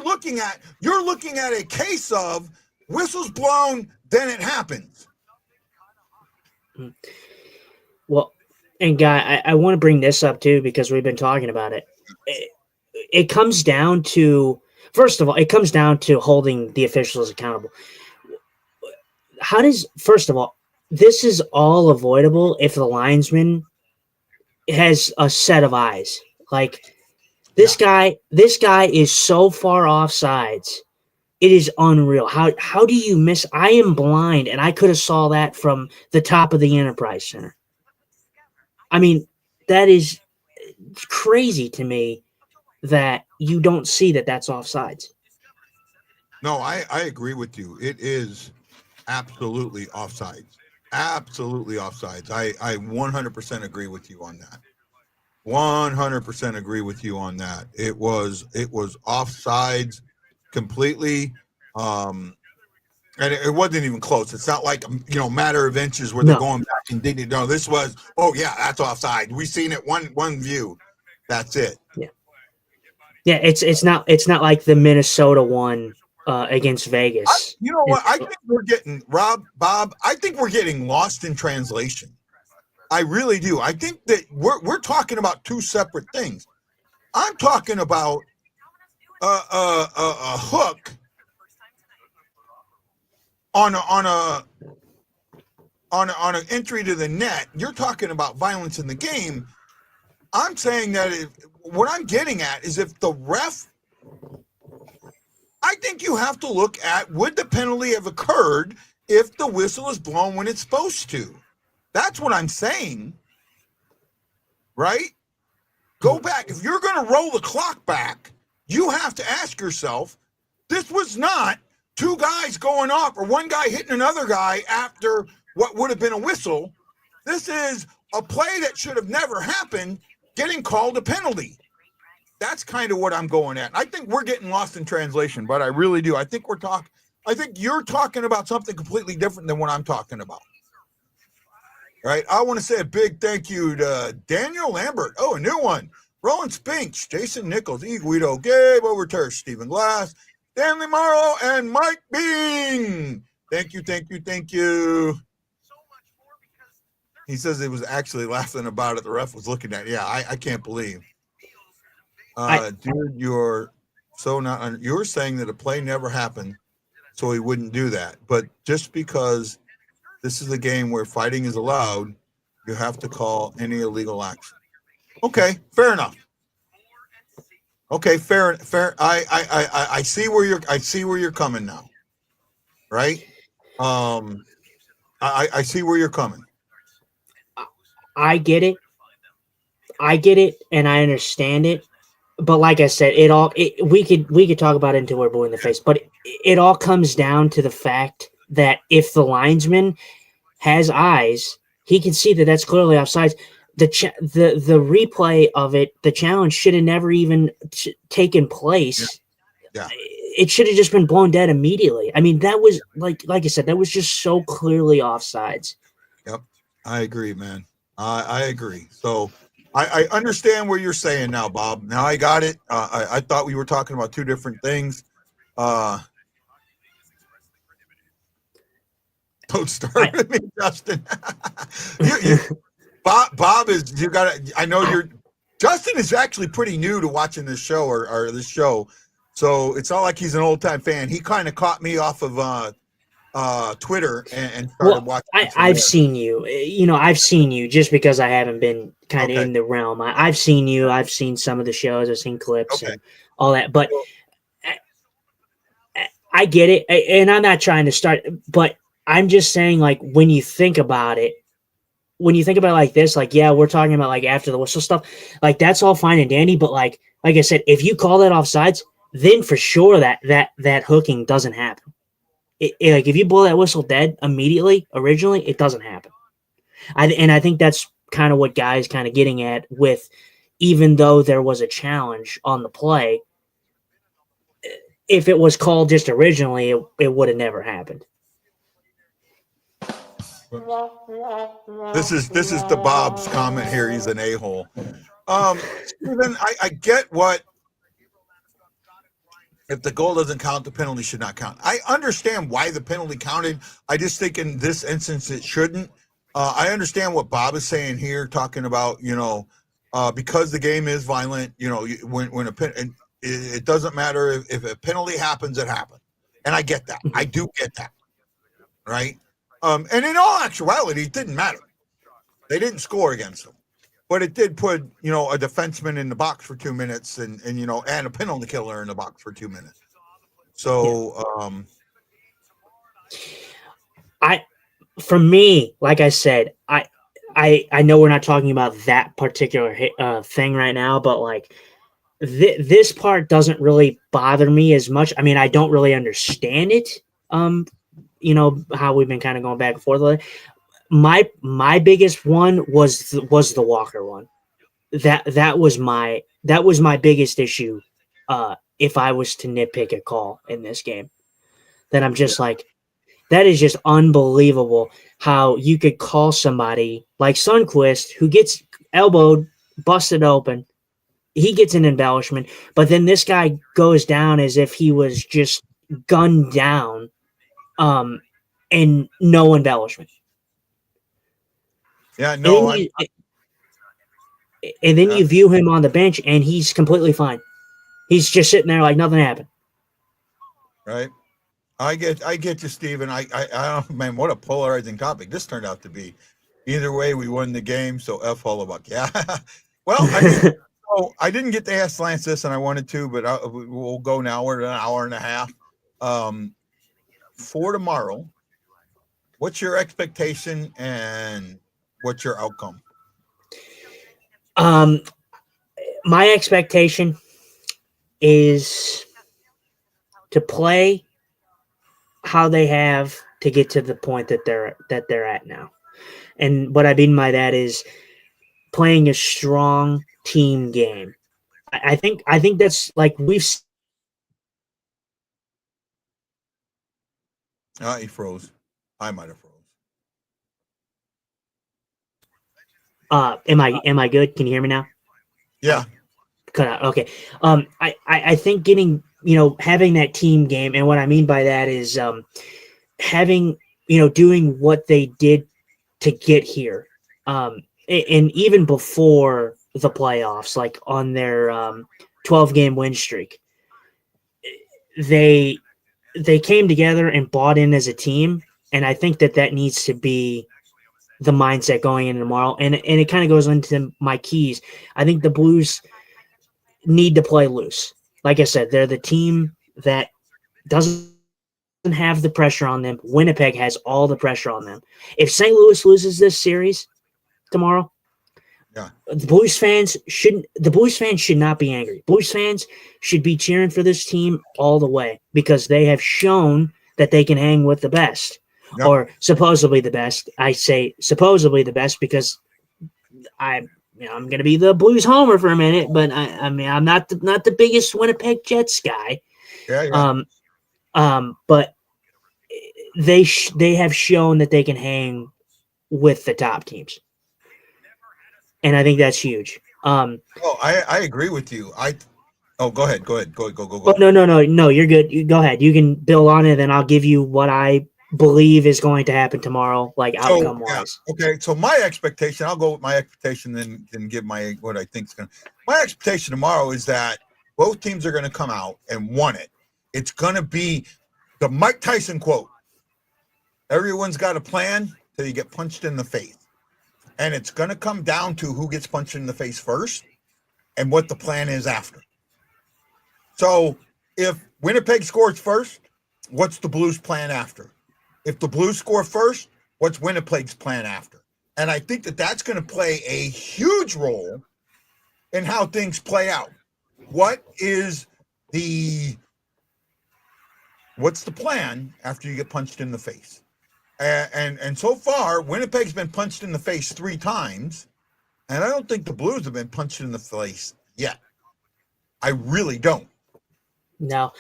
[SPEAKER 5] looking at a case of whistles blown, then it happens.
[SPEAKER 6] Well, and Guy, I want to bring this up too because we've been talking about it. It comes down to, first of all, holding the officials accountable. First of all, this is all avoidable if the linesman has a set of eyes. Like this guy is so far offsides. It is unreal. How do you miss? I am blind, and I could have saw that from the top of the Enterprise Center. I mean, that is crazy to me that you don't see that that's offsides.
[SPEAKER 5] No, I agree with you. It is absolutely offsides. Absolutely offsides. I 100% agree with you on that. 100% agree with you on that. It was offsides completely. And it wasn't even close. It's not like, matter of inches where they're going back and digging. No, this was, that's offside. We've seen it one view. That's it.
[SPEAKER 6] Yeah. Yeah, it's not like the Minnesota one against Vegas.
[SPEAKER 5] You know what? I think we're getting Bob. I think we're getting lost in translation. I really do. I think that we're talking about two separate things. I'm talking about a hook on an entry to the net. You're talking about violence in the game. I'm saying that what I'm getting at is if the ref, I think you have to look at, would the penalty have occurred if the whistle is blown when it's supposed to? That's what I'm saying, right? Go back. If you're going to roll the clock back, you have to ask yourself, this was not two guys going off or one guy hitting another guy after what would have been a whistle. This is a play that should have never happened getting called a penalty. That's kind of what I'm going at. I think we're getting lost in translation, but I really do. I think you're talking about something completely different than what I'm talking about. Right? I want to say a big thank you to Daniel Lambert. Oh, a new one. Roland Spinks, Jason Nichols, E. Guido, Gabe Overturf, Stephen Glass, Stanley Morrow, and Mike Bean. Thank you, thank you, thank you. He says he was actually laughing about it. The ref was looking at it. Yeah, I can't believe. Dude, you're so not. You're saying that a play never happened, so he wouldn't do that. But just because this is a game where fighting is allowed, you have to call any illegal action. Okay, fair enough. Okay, fair. I see where you're coming now. Right? I see where you're coming.
[SPEAKER 6] I get it, and I understand it. But like I said, we could talk about it until we're blue in the face. But it all comes down to the fact that if the linesman has eyes, he can see that that's clearly offsides. The replay of it, the challenge should have never even taken place.
[SPEAKER 5] Yeah.
[SPEAKER 6] It should have just been blown dead immediately. I mean, that was like I said, that was just so clearly offsides.
[SPEAKER 5] Yep, I agree, man. I agree. So I understand what you're saying now, Bob. Now I got it. I thought we were talking about two different things. Don't start with me, Justin. Bob is, you got to, I know Justin is actually pretty new to watching this show or this show. So it's not like he's an old time fan. He kind of caught me off of Twitter and started watching.
[SPEAKER 6] I've seen you. I've seen you just because I haven't been kind of in the realm. I've seen you. I've seen some of the shows. I've seen clips and all that. But I get it, and I'm not trying to start. But I'm just saying, like, when you think about it like this, like, yeah, we're talking about like after the whistle stuff. Like, that's all fine and dandy. But like I said, if you call that offsides, then for sure that hooking doesn't happen. Like, if you blow that whistle dead immediately, originally, it doesn't happen. I think that's kind of what Guy's kind of getting at with, even though there was a challenge on the play, if it was called just originally, it would have never happened.
[SPEAKER 5] This is the Bob's comment here. He's an a-hole. Stephen, I get what. If the goal doesn't count, the penalty should not count. I understand why the penalty counted. I just think in this instance it shouldn't. I understand what Bob is saying here, talking about, because the game is violent, when it doesn't matter if a penalty happens, it happens. And I get that. I do get that. Right? And in all actuality, it didn't matter. They didn't score against them. But it did put, a defenseman in the box for 2 minutes and a penalty killer in the box for 2 minutes. So,
[SPEAKER 6] for me, like I said, I know we're not talking about that particular thing right now, but like this part doesn't really bother me as much. I mean, I don't really understand it. How we've been kind of going back and forth. My biggest one was the Walker one. That was my biggest issue. If I was to nitpick a call in this game, then I'm just like, that is just unbelievable how you could call somebody like Sundqvist, who gets elbowed, busted open. He gets an embellishment, but then this guy goes down as if he was just gunned down, and no embellishment.
[SPEAKER 5] Yeah, no.
[SPEAKER 6] And then you view him on the bench, and he's completely fine. He's just sitting there like nothing happened.
[SPEAKER 5] Right. I get you, Steven. I don't, man, what a polarizing topic this turned out to be. Either way, we won the game, so F Hollabuck. Yeah. Well, I didn't get to ask Lance this, and I wanted to, but we'll go now. We're at an hour and a half. For tomorrow, what's your expectation and what's your outcome?
[SPEAKER 6] My expectation is to play how they have to get to the point that they're at now. And what I mean by that is playing a strong team game. I think that's like
[SPEAKER 5] He froze. I might have froze.
[SPEAKER 6] am I good? Can you hear me now?
[SPEAKER 5] Yeah.
[SPEAKER 6] Cut out. Okay. I think getting, having that team game, and what I mean by that is having, doing what they did to get here. And even before the playoffs, like on their 12-game win streak, they came together and bought in as a team, and I think that needs to be the mindset going into tomorrow. And it kind of goes into my keys. I think the Blues need to play loose. Like I said, they're the team that doesn't have the pressure on them. Winnipeg has all the pressure on them. If St. Louis loses this series tomorrow,
[SPEAKER 5] Yeah.
[SPEAKER 6] the Blues fans should not be angry. Blues fans should be cheering for this team all the way because they have shown that they can hang with the best.
[SPEAKER 5] Yep.
[SPEAKER 6] Or supposedly the best. I say supposedly the best because I'm going to be the Blues homer for a minute, but I'm not the biggest Winnipeg Jets guy.
[SPEAKER 5] Yeah.
[SPEAKER 6] But they have shown that they can hang with the top teams, and I think that's huge.
[SPEAKER 5] I agree with you. Go ahead. Go.
[SPEAKER 6] No, you're good. You go ahead. You can build on it, and I'll give you what I believe is going to happen tomorrow, like outcome wise.
[SPEAKER 5] Okay. So my expectation, I'll go with my expectation, then give what I think is going to. My expectation tomorrow is that both teams are going to come out and won it. It's going to be the Mike Tyson quote. Everyone's got a plan till you get punched in the face. And it's going to come down to who gets punched in the face first and what the plan is after. So if Winnipeg scores first, what's the Blues' plan after? If the Blues score first, what's Winnipeg's plan after? And I think that that's going to play a huge role in how things play out. What's the plan after you get punched in the face? And so far, Winnipeg's been punched in the face 3 times, and I don't think the Blues have been punched in the face yet. I really don't.
[SPEAKER 6] No.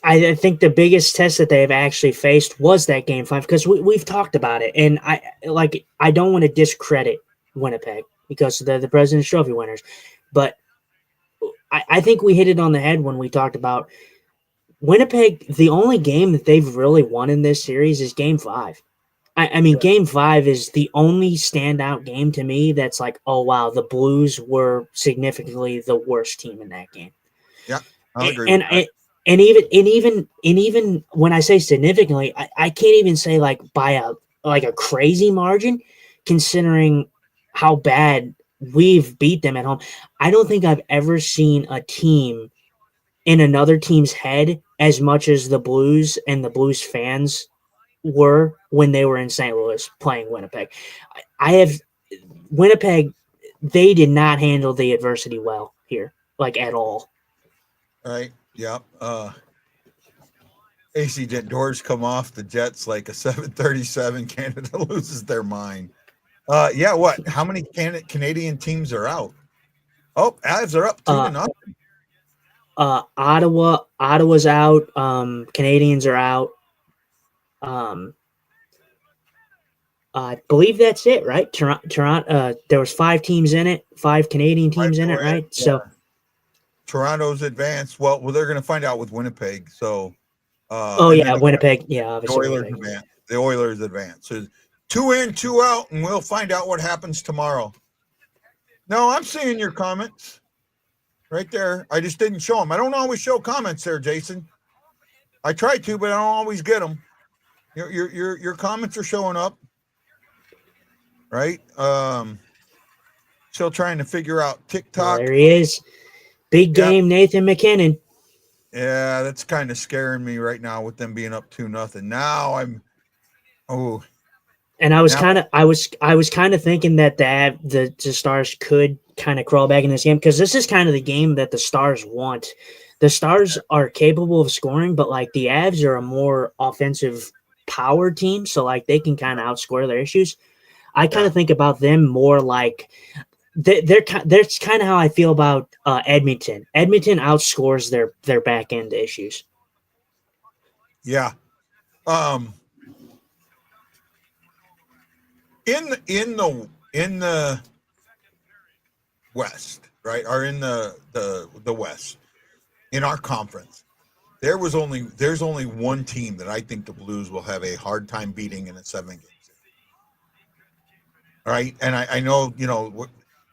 [SPEAKER 6] I think the biggest test that they have actually faced was that Game 5 because we've talked about it, and I don't want to discredit Winnipeg because they're the President's Trophy winners, but I think we hit it on the head when we talked about Winnipeg. The only game that they've really won in this series is Game 5. I mean, Game 5 is the only standout game to me that's like, oh wow, the Blues were significantly the worst team in that game.
[SPEAKER 5] Yeah, I agree.
[SPEAKER 6] And even when I say significantly, I can't even say like by a crazy margin, considering how bad we've beat them at home. I don't think I've ever seen a team in another team's head as much as the Blues and the Blues fans were when they were in St. Louis playing Winnipeg. Winnipeg, they did not handle the adversity well here, like at all.
[SPEAKER 5] Right. Yep. AC Jet doors come off the Jets like a 737. Canada loses their mind. What? How many Canadian teams are out? Oh, Avs are up 2-0.
[SPEAKER 6] Ottawa's out. Canadians are out. I believe that's it, right? Toronto. There was 5 teams in it, 5 Canadian teams in it, right?
[SPEAKER 5] Yeah.
[SPEAKER 6] So
[SPEAKER 5] Toronto's advanced. Well, they're going to find out with Winnipeg. So,
[SPEAKER 6] Winnipeg. Yeah, obviously.
[SPEAKER 5] The Oilers advance. So 2 in, 2 out, and we'll find out what happens tomorrow. No, I'm seeing your comments right there. I just didn't show them. I don't always show comments there, Jason. I try to, but I don't always get them. Your comments are showing up, right? Still trying to figure out TikTok.
[SPEAKER 6] There he is. Big game, Nathan McKinnon.
[SPEAKER 5] Yeah, that's kind of scaring me right now with them being up 2-0. Now
[SPEAKER 6] and I was kind of thinking that the Stars could kind of crawl back in this game because this is kind of the game that the Stars want. The Stars are capable of scoring, but like the Avs are a more offensive power team, so like they can kind of outscore their issues. I kind of think about them more like that's kind of how I feel about Edmonton. Edmonton outscores their back end issues.
[SPEAKER 5] Yeah. In the West, right, or in the West, in our conference, there's only one team that I think the Blues will have a hard time beating in a 7-game series. All right, and I know,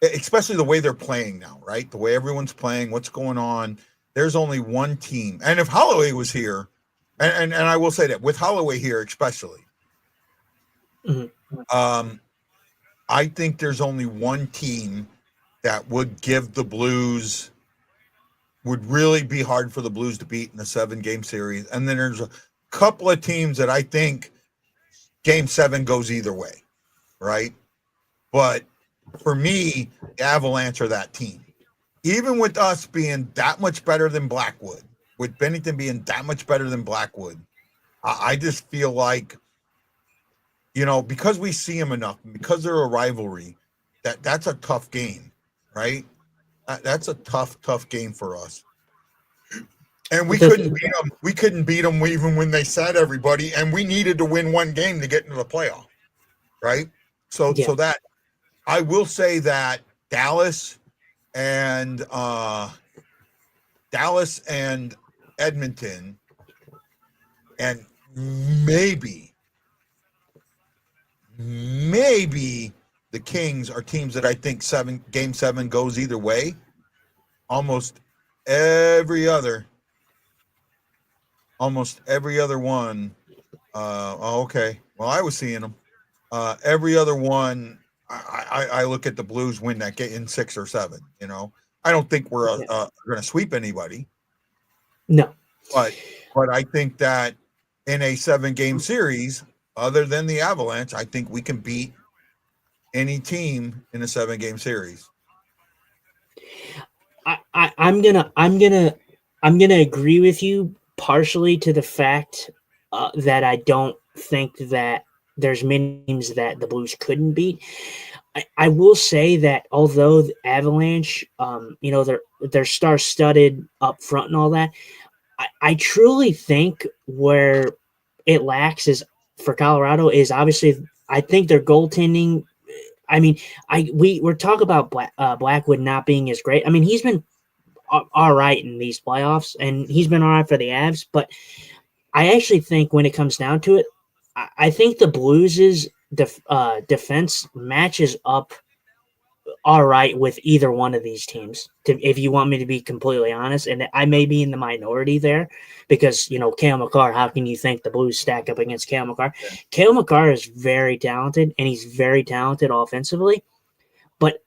[SPEAKER 5] especially the way they're playing now, right? The way everyone's playing, what's going on. There's only one team, and if Holloway was here, and I will say that with Holloway here, especially, I think there's only one team that would give the Blues, would really be hard for the Blues to beat in a 7-game series. And then there's a couple of teams that I think game 7 goes either way, right? But for me, the Avalanche are that team. Even with us being that much better than Blackwood, with Bennington being that much better than Blackwood, I just feel like, because we see them enough, because they're a rivalry, that's a tough game, right? That's a tough game for us. And we couldn't beat them. We couldn't beat them even when they said everybody, and we needed to win one game to get into the playoff, right? So that I will say that Dallas and Edmonton, and maybe the Kings are teams that I think game 7 goes either way. Almost every other one. Okay. Well, I was seeing them. Every other one, I look at the Blues win that game in 6 or 7. I don't think we're going to sweep anybody.
[SPEAKER 6] No,
[SPEAKER 5] but I think that in a 7-game series, other than the Avalanche, I think we can beat any team in a 7-game series.
[SPEAKER 6] I'm gonna agree with you partially to the fact that I don't think that there's many teams that the Blues couldn't beat. I will say that although the Avalanche, they're star-studded up front and all that, I truly think where it lacks is for Colorado is obviously I think their goaltending. I mean, we're talking about Blackwood not being as great. I mean, he's been all right in these playoffs, and he's been all right for the Avs. But I actually think when it comes down to it, I think the Blues' defense matches up all right with either one of these teams. If you want me to be completely honest, and I may be in the minority there because Cale Makar. How can you think the Blues stack up against Cale Makar? Yeah. Cale Makar is very talented, and he's very talented offensively. But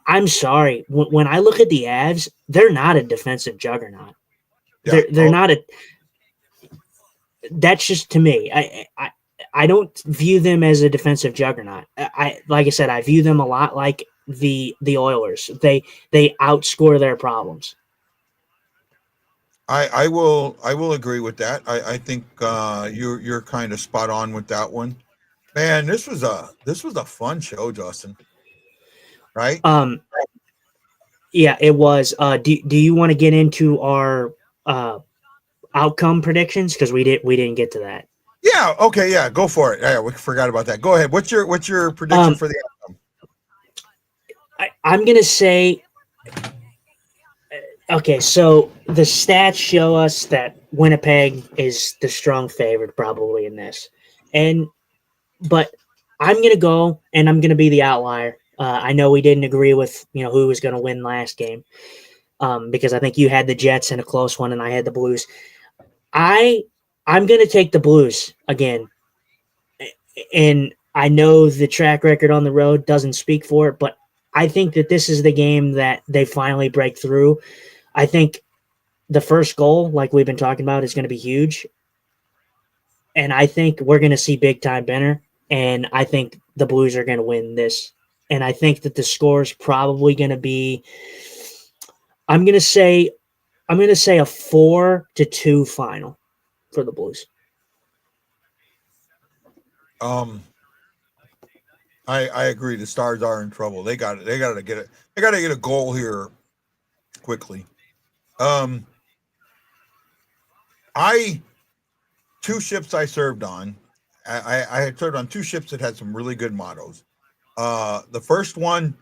[SPEAKER 6] I'm sorry, when I look at the Avs, they're not a defensive juggernaut. Yeah. They're not a. That's just to me. I don't view them as a defensive juggernaut. Like I said, I view them a lot like the Oilers. They outscore their problems.
[SPEAKER 5] I will agree with that. I think you're kind of spot on with that one. Man, this was a fun show, Justin. Right?
[SPEAKER 6] Yeah, it was. Do you want to get into our outcome predictions, because we didn't get to that?
[SPEAKER 5] Yeah. Okay. Yeah. Go for it. Yeah, we forgot about that. Go ahead. What's your prediction for the outcome?
[SPEAKER 6] I'm gonna say. Okay, so the stats show us that Winnipeg is the strong favorite probably in this, but I'm gonna go and I'm gonna be the outlier. I know we didn't agree with who was gonna win last game, because I think you had the Jets in a close one and I had the Blues. I'm going to take the Blues again. And I know the track record on the road doesn't speak for it, but I think that this is the game that they finally break through. I think the first goal, like we've been talking about, is going to be huge. And I think we're going to see big-time Benner, and I think the Blues are going to win this. And I think that the score is probably going to be I'm going to say a 4-2 final for the Blues.
[SPEAKER 5] I agree. The Stars are in trouble. They got to get it. They got to get a goal here quickly. Two ships I served on. I had served on two ships that had some really good mottos. The first one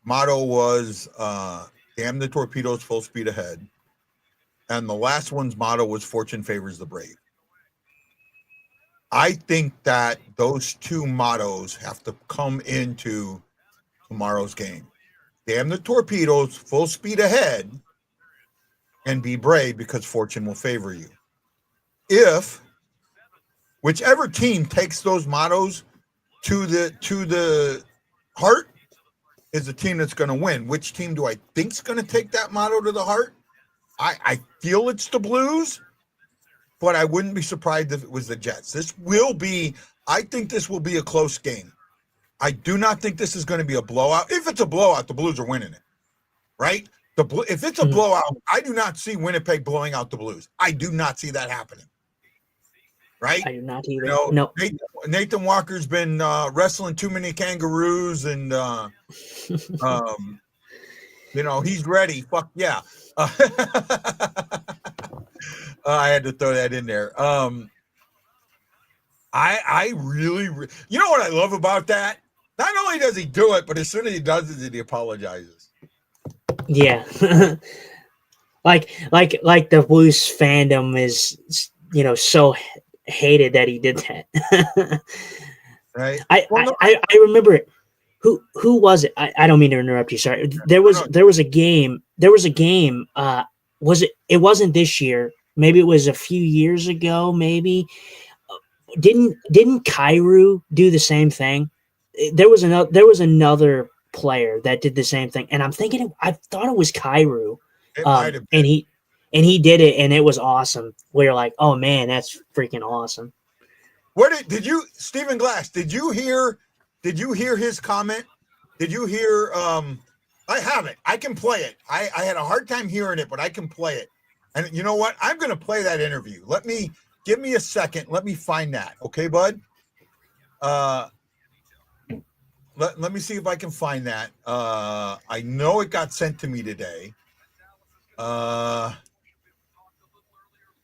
[SPEAKER 5] motto was "Damn the torpedoes, full speed ahead," and the last one's motto was "Fortune favors the brave." I think that those two mottos have to come into tomorrow's game. Damn the torpedoes, full speed ahead, and be brave because fortune will favor you. If whichever team takes those mottos to the heart is the team that's going to win. Which team do I think is going to take that motto to the heart? I feel it's the Blues, but I wouldn't be surprised if it was the Jets. I think this will be a close game. I do not think this is going to be a blowout. If it's a blowout, the Blues are winning it, right? If it's a blowout, I do not see Winnipeg blowing out the Blues. I do not see that happening, right?
[SPEAKER 6] I do not either.
[SPEAKER 5] No. Nathan Walker's been wrestling too many kangaroos, and he's ready. Fuck yeah! I had to throw that in there. I really, you know what I love about that? Not only does he do it, but as soon as he does it, he apologizes.
[SPEAKER 6] Yeah. like the Blues fandom is, so hated that he did that.
[SPEAKER 5] Right.
[SPEAKER 6] I remember it. Who was it? I don't mean to interrupt you. Sorry. There was a game. Was it? It wasn't this year. Maybe it was a few years ago. Maybe didn't Kairu do the same thing? There was another player that did the same thing, and I'm thinking I thought it was Kairu.
[SPEAKER 5] It might have been.
[SPEAKER 6] And he did it, and it was awesome. We're like, oh man, that's freaking awesome.
[SPEAKER 5] Did you, Stephen Glass? Did you hear his comment? Did you hear? I have it. I can play it. I had a hard time hearing it, but I can play it. And you know what? I'm going to play that interview. Give me a second. Let me find that. Okay, bud. Let me see if I can find that. I know it got sent to me today.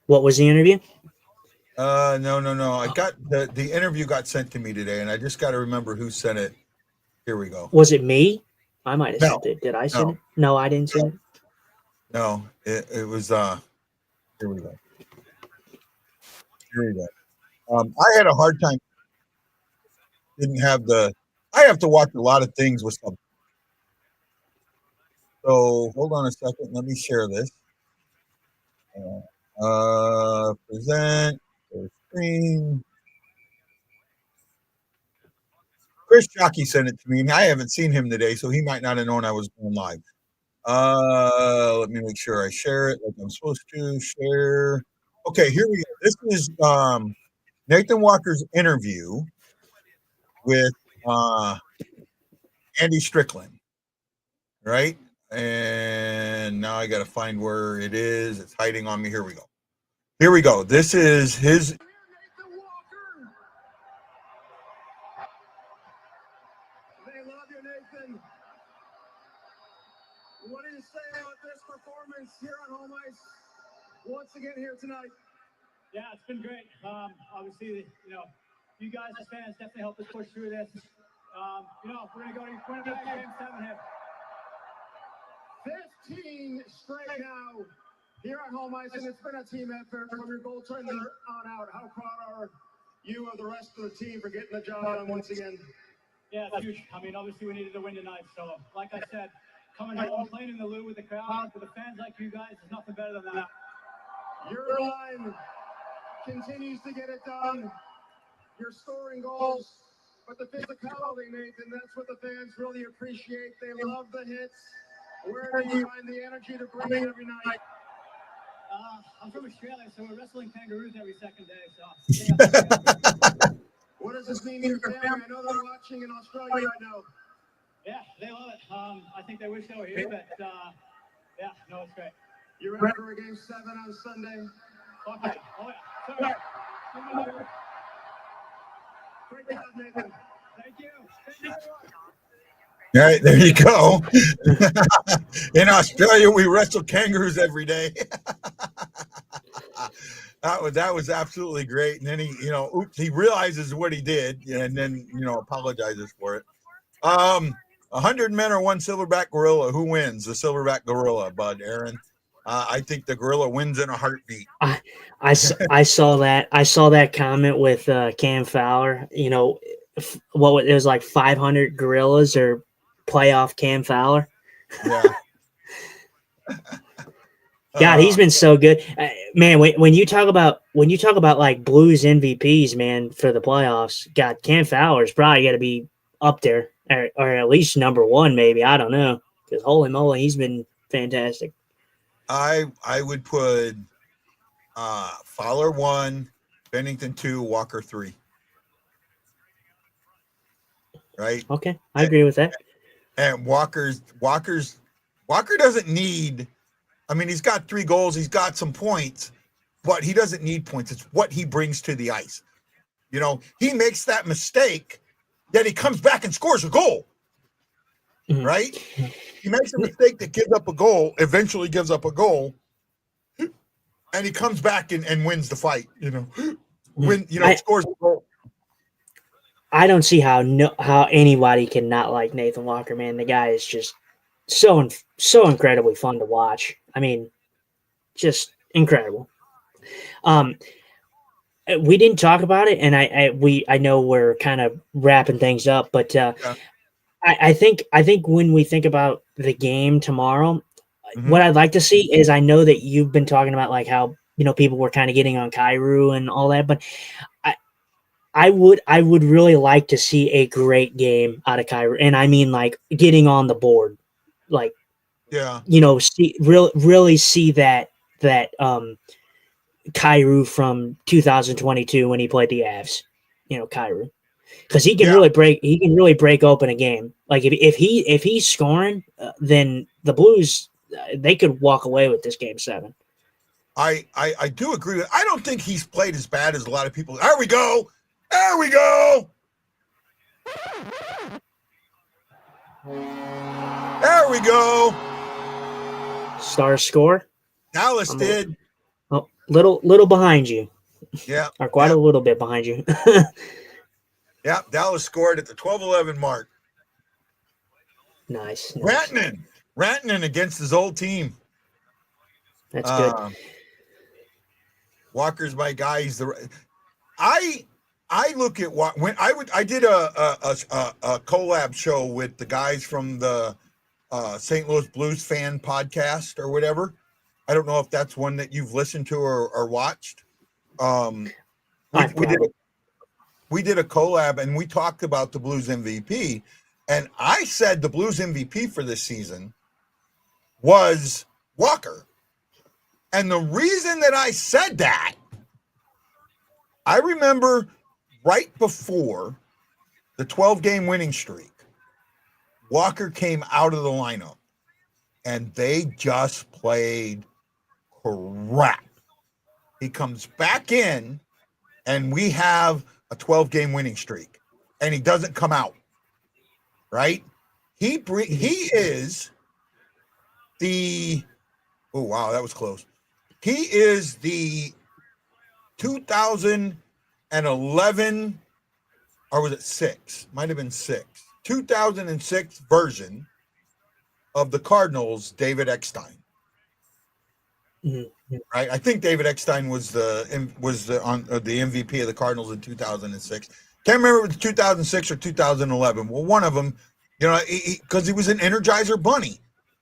[SPEAKER 6] What was the interview?
[SPEAKER 5] No. I got the interview got sent to me today, and I just got to remember who sent it. Here we go.
[SPEAKER 6] Was it me? I might have sent it. Did I send it? No, I didn't send it.
[SPEAKER 5] No, it was. Here we go. I had a hard time. I have to watch a lot of things with something. So hold on a second. Let me share this. Present screen. Chris Jockey sent it to me. I haven't seen him today, so he might not have known I was going live. Let me make sure I share it like I'm supposed to share. Okay, here we go. This is Nathan Walker's interview with Andy Strickland, right? And now I got to find where it is. It's hiding on me. Here we go. This is his.
[SPEAKER 3] Nathan Walker. They love you, Nathan. What do you say about this performance here on home ice once again here tonight?
[SPEAKER 7] Yeah, it's been great. Obviously, you guys as fans definitely helped us push through this. We're going to go to Winnipeg Game 7 here.
[SPEAKER 3] 15 straight now here on home ice, and it's been a team effort from your goaltender on out. How proud are you of the rest of the team for getting the job done once again?
[SPEAKER 7] Yeah, it's huge. I mean, obviously we needed to win tonight. So, like I said, coming home, playing in the Lou with the crowd, with the fans like you guys, is nothing better than that.
[SPEAKER 3] Your line continues to get it done. You're scoring goals, but the physicality, Nathan, that's what the fans really appreciate. They love the hits. Where do you find the energy to bring it every night?
[SPEAKER 7] I'm from Australia, so we're wrestling kangaroos every second day. So,
[SPEAKER 3] what does this mean to your family? I know they're watching in Australia right now.
[SPEAKER 7] Yeah, they love it. I think they wish they were here, but yeah, no, it's great.
[SPEAKER 3] You ready for a Game 7 on Sunday?
[SPEAKER 7] Okay. Oh, yeah. Sorry.
[SPEAKER 3] Great job, Nathan.
[SPEAKER 7] Thank you. Thank you, everyone.
[SPEAKER 5] All right, there you go. In Australia, we wrestle kangaroos every day. That was absolutely great. And then he realizes what he did, and then apologizes for it. 100 men or one silverback gorilla. Who wins? The silverback gorilla, Bud, Aaron. I think the gorilla wins in a heartbeat.
[SPEAKER 6] I saw that. I saw that comment with Cam Fowler. You know, it was like 500 gorillas or playoff Cam Fowler.
[SPEAKER 5] Yeah.
[SPEAKER 6] God, he's been so good, man. When you talk about like Blues MVPs, man, for the playoffs, God, Cam Fowler's probably got to be up there, or at least number one, maybe. I don't know, because holy moly, he's been fantastic.
[SPEAKER 5] I would put Fowler 1, Bennington 2, Walker 3. Right.
[SPEAKER 6] Okay, I agree with that.
[SPEAKER 5] And Walker doesn't need. I mean, he's got 3 goals. He's got some points, but he doesn't need points. It's what he brings to the ice. He makes that mistake, then he comes back and scores a goal. Mm-hmm. Right? He makes a mistake that gives up a goal, eventually gives up a goal, and he comes back and wins the fight. Scores a goal.
[SPEAKER 6] I don't see how anybody can not like Nathan Walker, man. The guy is just so incredibly fun to watch. I mean, just incredible. We didn't talk about it, and I know we're kind of wrapping things up, but I think when we think about the game tomorrow, what I'd like to see is, I know that you've been talking about like how people were kind of getting on Kyrou and all that, but I would really like to see a great game out of Kyrou, and I mean like getting on the board, like really see that Kyrou from 2022 when he played the Avs, Kyrou, because he can really break open a game. Like if he's scoring, then the Blues, they could walk away with this game 7.
[SPEAKER 5] I do agree with. I don't think he's played as bad as a lot of people. There we go. There we go. There we go.
[SPEAKER 6] Star score.
[SPEAKER 5] Dallas did.
[SPEAKER 6] Oh, little behind you.
[SPEAKER 5] Yeah.
[SPEAKER 6] Or quite a little bit behind you.
[SPEAKER 5] Yeah, Dallas scored at the 12-11 mark.
[SPEAKER 6] Nice.
[SPEAKER 5] Rantanen against his old team.
[SPEAKER 6] That's good.
[SPEAKER 5] Walker's my guy. He's I look at I did a collab show with the guys from the St. Louis Blues fan podcast or whatever. I don't know if that's one that you've listened to or watched. We did a collab and we talked about the Blues MVP, and I said the Blues MVP for this season was Walker. And the reason that I said that, I remember right before the 12-game winning streak, Walker came out of the lineup and they just played crap. He comes back in and we have a 12-game winning streak and he doesn't come out, right? He is the, oh, wow, that was close. He is the 2011, or was it 6? Might have been 6. 2006 version of the Cardinals, David Eckstein.
[SPEAKER 6] Mm-hmm.
[SPEAKER 5] Right? I think David Eckstein was the MVP of the Cardinals in 2006. Can't remember if it was 2006 or 2011. Well, one of them, because he was an Energizer bunny,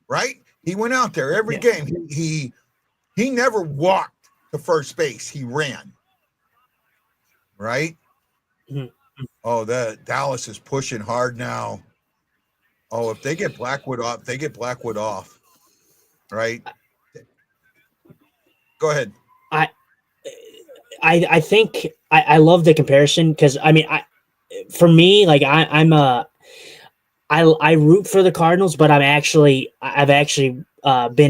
[SPEAKER 5] right? He went out there every game. He never walked to first base. He ran. Right?
[SPEAKER 6] Mm-hmm.
[SPEAKER 5] Oh, Dallas is pushing hard now. Oh, if they get Blackwood off. Right? Go ahead.
[SPEAKER 6] I think I love the comparison because I mean for me, like I root for the Cardinals, but I've actually been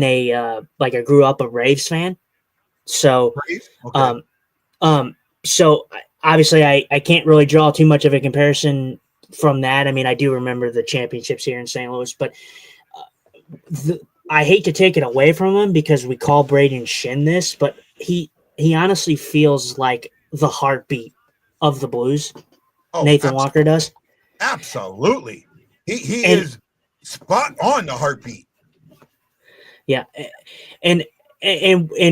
[SPEAKER 6] I grew up a Braves fan. So
[SPEAKER 5] okay.
[SPEAKER 6] So obviously, I can't really draw too much of a comparison from that. I mean, I do remember the championships here in St. Louis, but I hate to take it away from him because we call Braden Shin this, but he honestly feels like the heartbeat of the Blues.
[SPEAKER 5] Oh,
[SPEAKER 6] Nathan Walker does.
[SPEAKER 5] Absolutely. He
[SPEAKER 6] And-
[SPEAKER 5] is spot on the heartbeat.
[SPEAKER 6] Yeah, and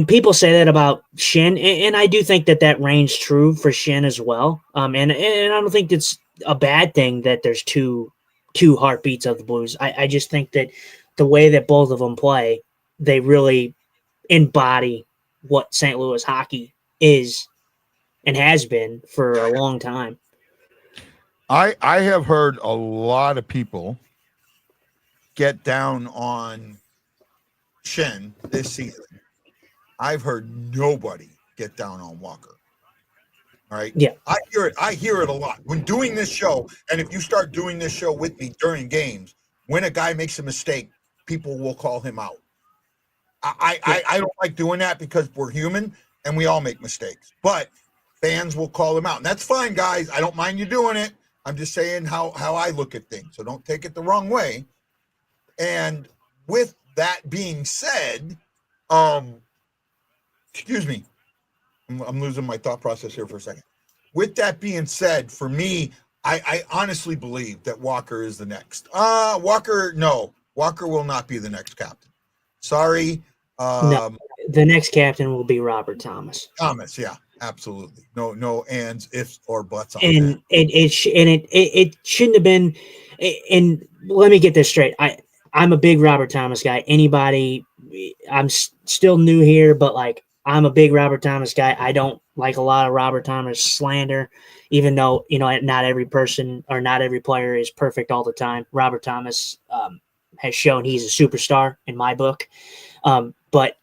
[SPEAKER 6] people say that about Shin, and I do think that reigns true for Shin as well. And I don't think it's a bad thing that there's two heartbeats of the Blues. I just think that the way that both of them play, they really embody what St. Louis hockey is and has been for a long time.
[SPEAKER 5] I have heard a lot of people get down on Shen this season. I've heard nobody get down on Walker. All right.
[SPEAKER 6] Yeah.
[SPEAKER 5] I hear it a lot. When doing this show, and if you start doing this show with me during games, when a guy makes a mistake, people will call him out. I don't like doing that because we're human and we all make mistakes. But fans will call him out. And that's fine, guys. I don't mind you doing it. I'm just saying how I look at things. So don't take it the wrong way. And with that being said, excuse me, I'm losing my thought process here for a second. With that being said, for me, I honestly believe that Walker is the next. Walker will not be the next captain. Sorry.
[SPEAKER 6] No, the next captain will be Robert Thomas.
[SPEAKER 5] Thomas, yeah, absolutely. No ands, ifs, or buts on
[SPEAKER 6] and
[SPEAKER 5] that.
[SPEAKER 6] it shouldn't have been. And let me get this straight. I'm a big Robert Thomas guy. Anybody, I'm still new here, but like I'm a big Robert Thomas guy. I don't like a lot of Robert Thomas slander, even though not every person or not every player is perfect all the time. Robert Thomas has shown he's a superstar in my book. But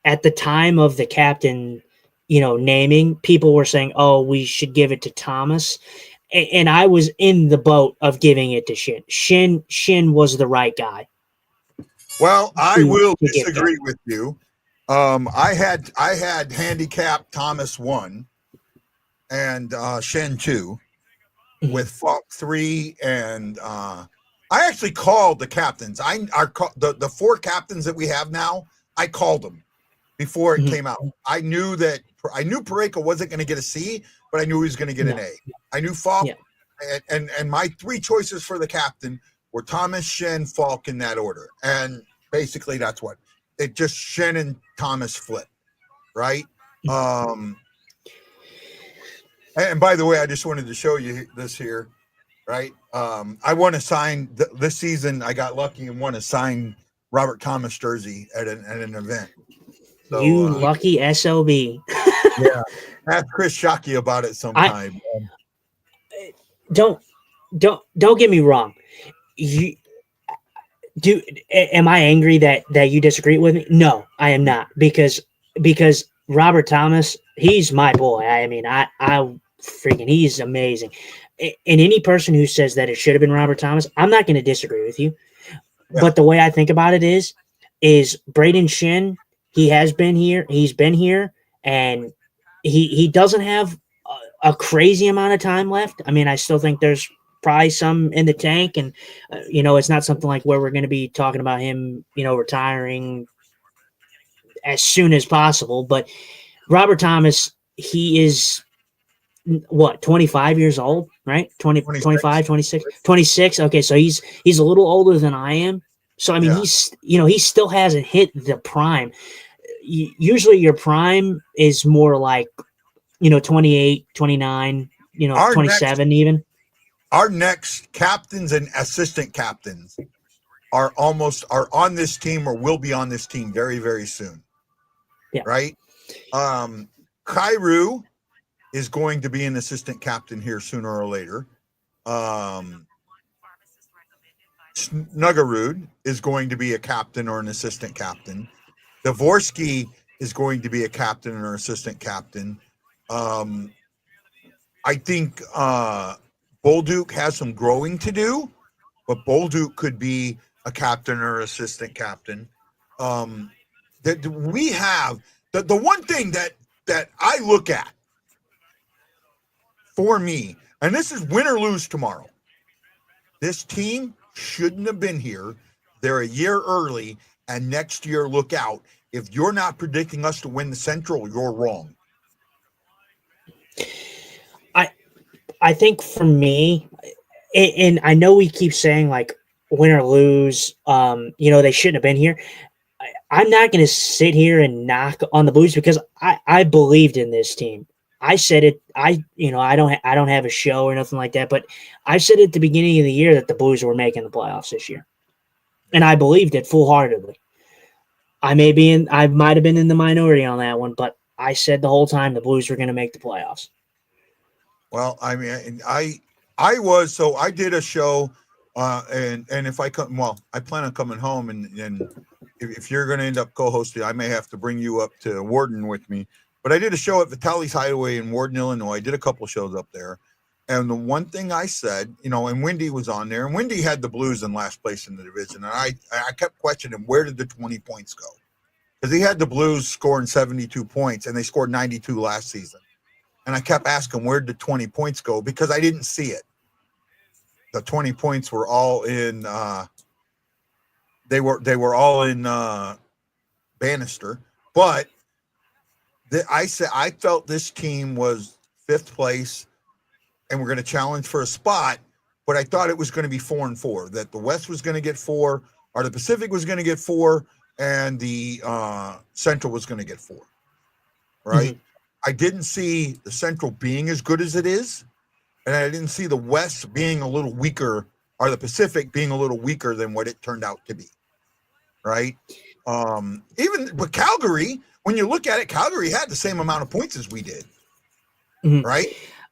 [SPEAKER 6] at the time of the captain, naming, people were saying, "Oh, we should give it to Thomas," and I was in the boat of giving it to Shin. Shin was the right guy.
[SPEAKER 5] Well, I will disagree with you. I had handicap Thomas 1 and Shen 2 with Falk 3, and I actually called the captains. The 4 captains that we have now. I called them before it came out. I knew Parayko wasn't going to get a C, but I knew he was going to get an A. I knew Falk, and my 3 choices for the captain were Thomas, Shen, Falk in that order, and basically that's what it just Shen and Thomas flip, right? And by the way, I just wanted to show you this here, right? I won a sign this season. I got lucky and won a signed Robert Thomas jersey at an event. So,
[SPEAKER 6] you lucky SOB.
[SPEAKER 5] Yeah, ask Chris Shockey about it sometime.
[SPEAKER 6] Don't get me wrong. Am I angry that you disagree with me? No, I am not, because Robert Thomas, he's my boy. I mean, I freaking, he's amazing. And any person who says that it should have been Robert Thomas, I'm not going to disagree with you. Yeah. But the way I think about it is Braden Shin, he has been here. He's been here, and he doesn't have a crazy amount of time left. I mean, I still think there's probably some in the tank, and it's not something like where we're going to be talking about him, retiring as soon as possible. But Robert Thomas, he is what, 25 years old, right? 26. 25, 26, 26. Okay, so he's a little older than I am. So I mean, he's he still hasn't hit the prime. Usually your prime is more like 28, 29, 27 even.
[SPEAKER 5] Our next captains and assistant captains are on this team or will be on this team very, very soon.
[SPEAKER 6] Yeah.
[SPEAKER 5] Right? Kairu is going to be an assistant captain here sooner or later. Snuggerud is going to be a captain or an assistant captain. Dvorsky is going to be a captain or assistant captain. I think Bolduc has some growing to do, but Bolduc could be a captain or assistant captain. That we have the one thing that I look at for me, and this is win or lose tomorrow, this team shouldn't have been here. They're a year early, and next year, look out. If you're not predicting us to win the Central, you're wrong.
[SPEAKER 6] I think for me, and I know we keep saying like win or lose, they shouldn't have been here. I'm not going to sit here and knock on the Blues because I believed in this team. I said it. I don't have a show or nothing like that, but I said at the beginning of the year that the Blues were making the playoffs this year, and I believed it full-heartedly. I might have been in the minority on that one, but I said the whole time the Blues were going to make the playoffs.
[SPEAKER 5] Well, I mean, I did a show, and if I come, well, I plan on coming home, and if you're going to end up co-hosting, I may have to bring you up to Warden with me. But I did a show at Vitaly's Hideaway in Warden, Illinois. I did a couple shows up there, and the one thing I said, and Wendy was on there, and Wendy had the Blues in last place in the division, and I kept questioning where did the 20 points go, because he had the Blues scoring 72 points, and they scored 92 last season. And I kept asking, where did the 20 points go? Because I didn't see it. The 20 points were all in they were all in Bannister. But I felt this team was 5th place and we're going to challenge for a spot, but I thought it was going to be 4-4, that the West was going to get 4, or the Pacific was going to get 4, and the Central was going to get 4. Right? Mm-hmm. I didn't see the Central being as good as it is, and I didn't see the West being a little weaker, or the Pacific being a little weaker than what it turned out to be, right? But Calgary, when you look at it, Calgary had the same amount of points as we did, right?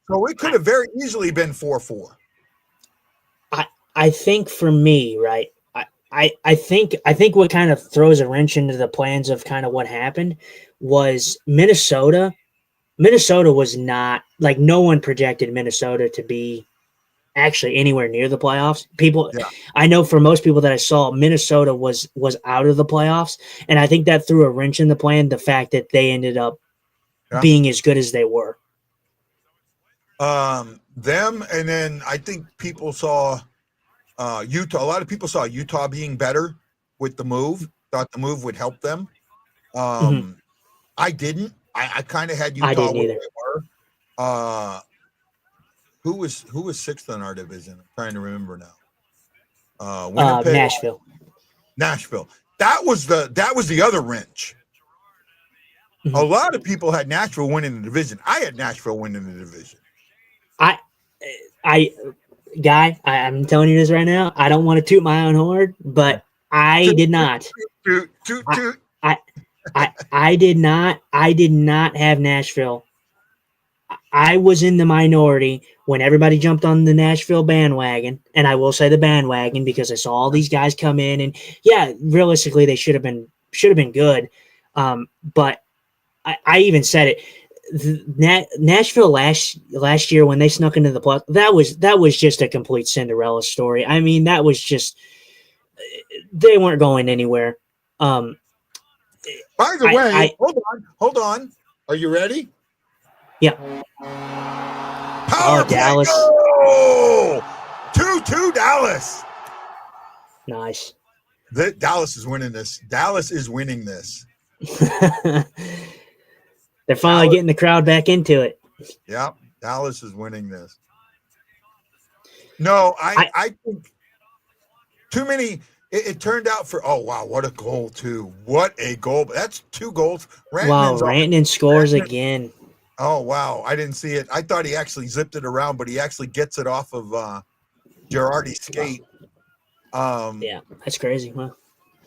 [SPEAKER 5] So it could have very easily been 4-4.
[SPEAKER 6] I think for me, right, I think what kind of throws a wrench into the plans of kind of what happened was Minnesota. Minnesota was not, like, no one projected Minnesota to be actually anywhere near the playoffs. I know for most people that I saw, Minnesota was out of the playoffs, and I think that threw a wrench in the plan, the fact that they ended up being as good as they were.
[SPEAKER 5] Them, and then I think people saw Utah. A lot of people saw Utah being better with the move, thought the move would help them. I didn't. I kind of had Utah.
[SPEAKER 6] I didn't either.
[SPEAKER 5] Who was 6th in our division? I'm trying to remember now. Winnipeg, Nashville. That was the other wrench. A lot of people had Nashville winning the division. I had Nashville winning the division.
[SPEAKER 6] I'm telling you this right now. I don't want to toot my own horn, but I did not.
[SPEAKER 5] Toot.
[SPEAKER 6] I did not have Nashville. I was in the minority when everybody jumped on the Nashville bandwagon, and I will say the bandwagon because I saw all these guys come in, and yeah, realistically they should have been good. But I even said it. Nashville last year when they snuck into the playoffs, that was just a complete Cinderella story. I mean, that was just, they weren't going anywhere.
[SPEAKER 5] By the way, hold on. Are you ready?
[SPEAKER 6] Yeah.
[SPEAKER 5] Power play.
[SPEAKER 6] Dallas.
[SPEAKER 5] Go! 2-2 Dallas.
[SPEAKER 6] Nice.
[SPEAKER 5] Dallas is winning this. Dallas is winning this.
[SPEAKER 6] They're finally getting the crowd back into it.
[SPEAKER 5] Yeah, Dallas is winning this. No, I think too many. It turned out for, oh, wow, what a goal, too. What a goal. That's 2 goals.
[SPEAKER 6] Rantanen scores again.
[SPEAKER 5] Oh, wow. I didn't see it. I thought he actually zipped it around, but he actually gets it off of Girardi's skate.
[SPEAKER 6] Yeah, that's crazy. Huh?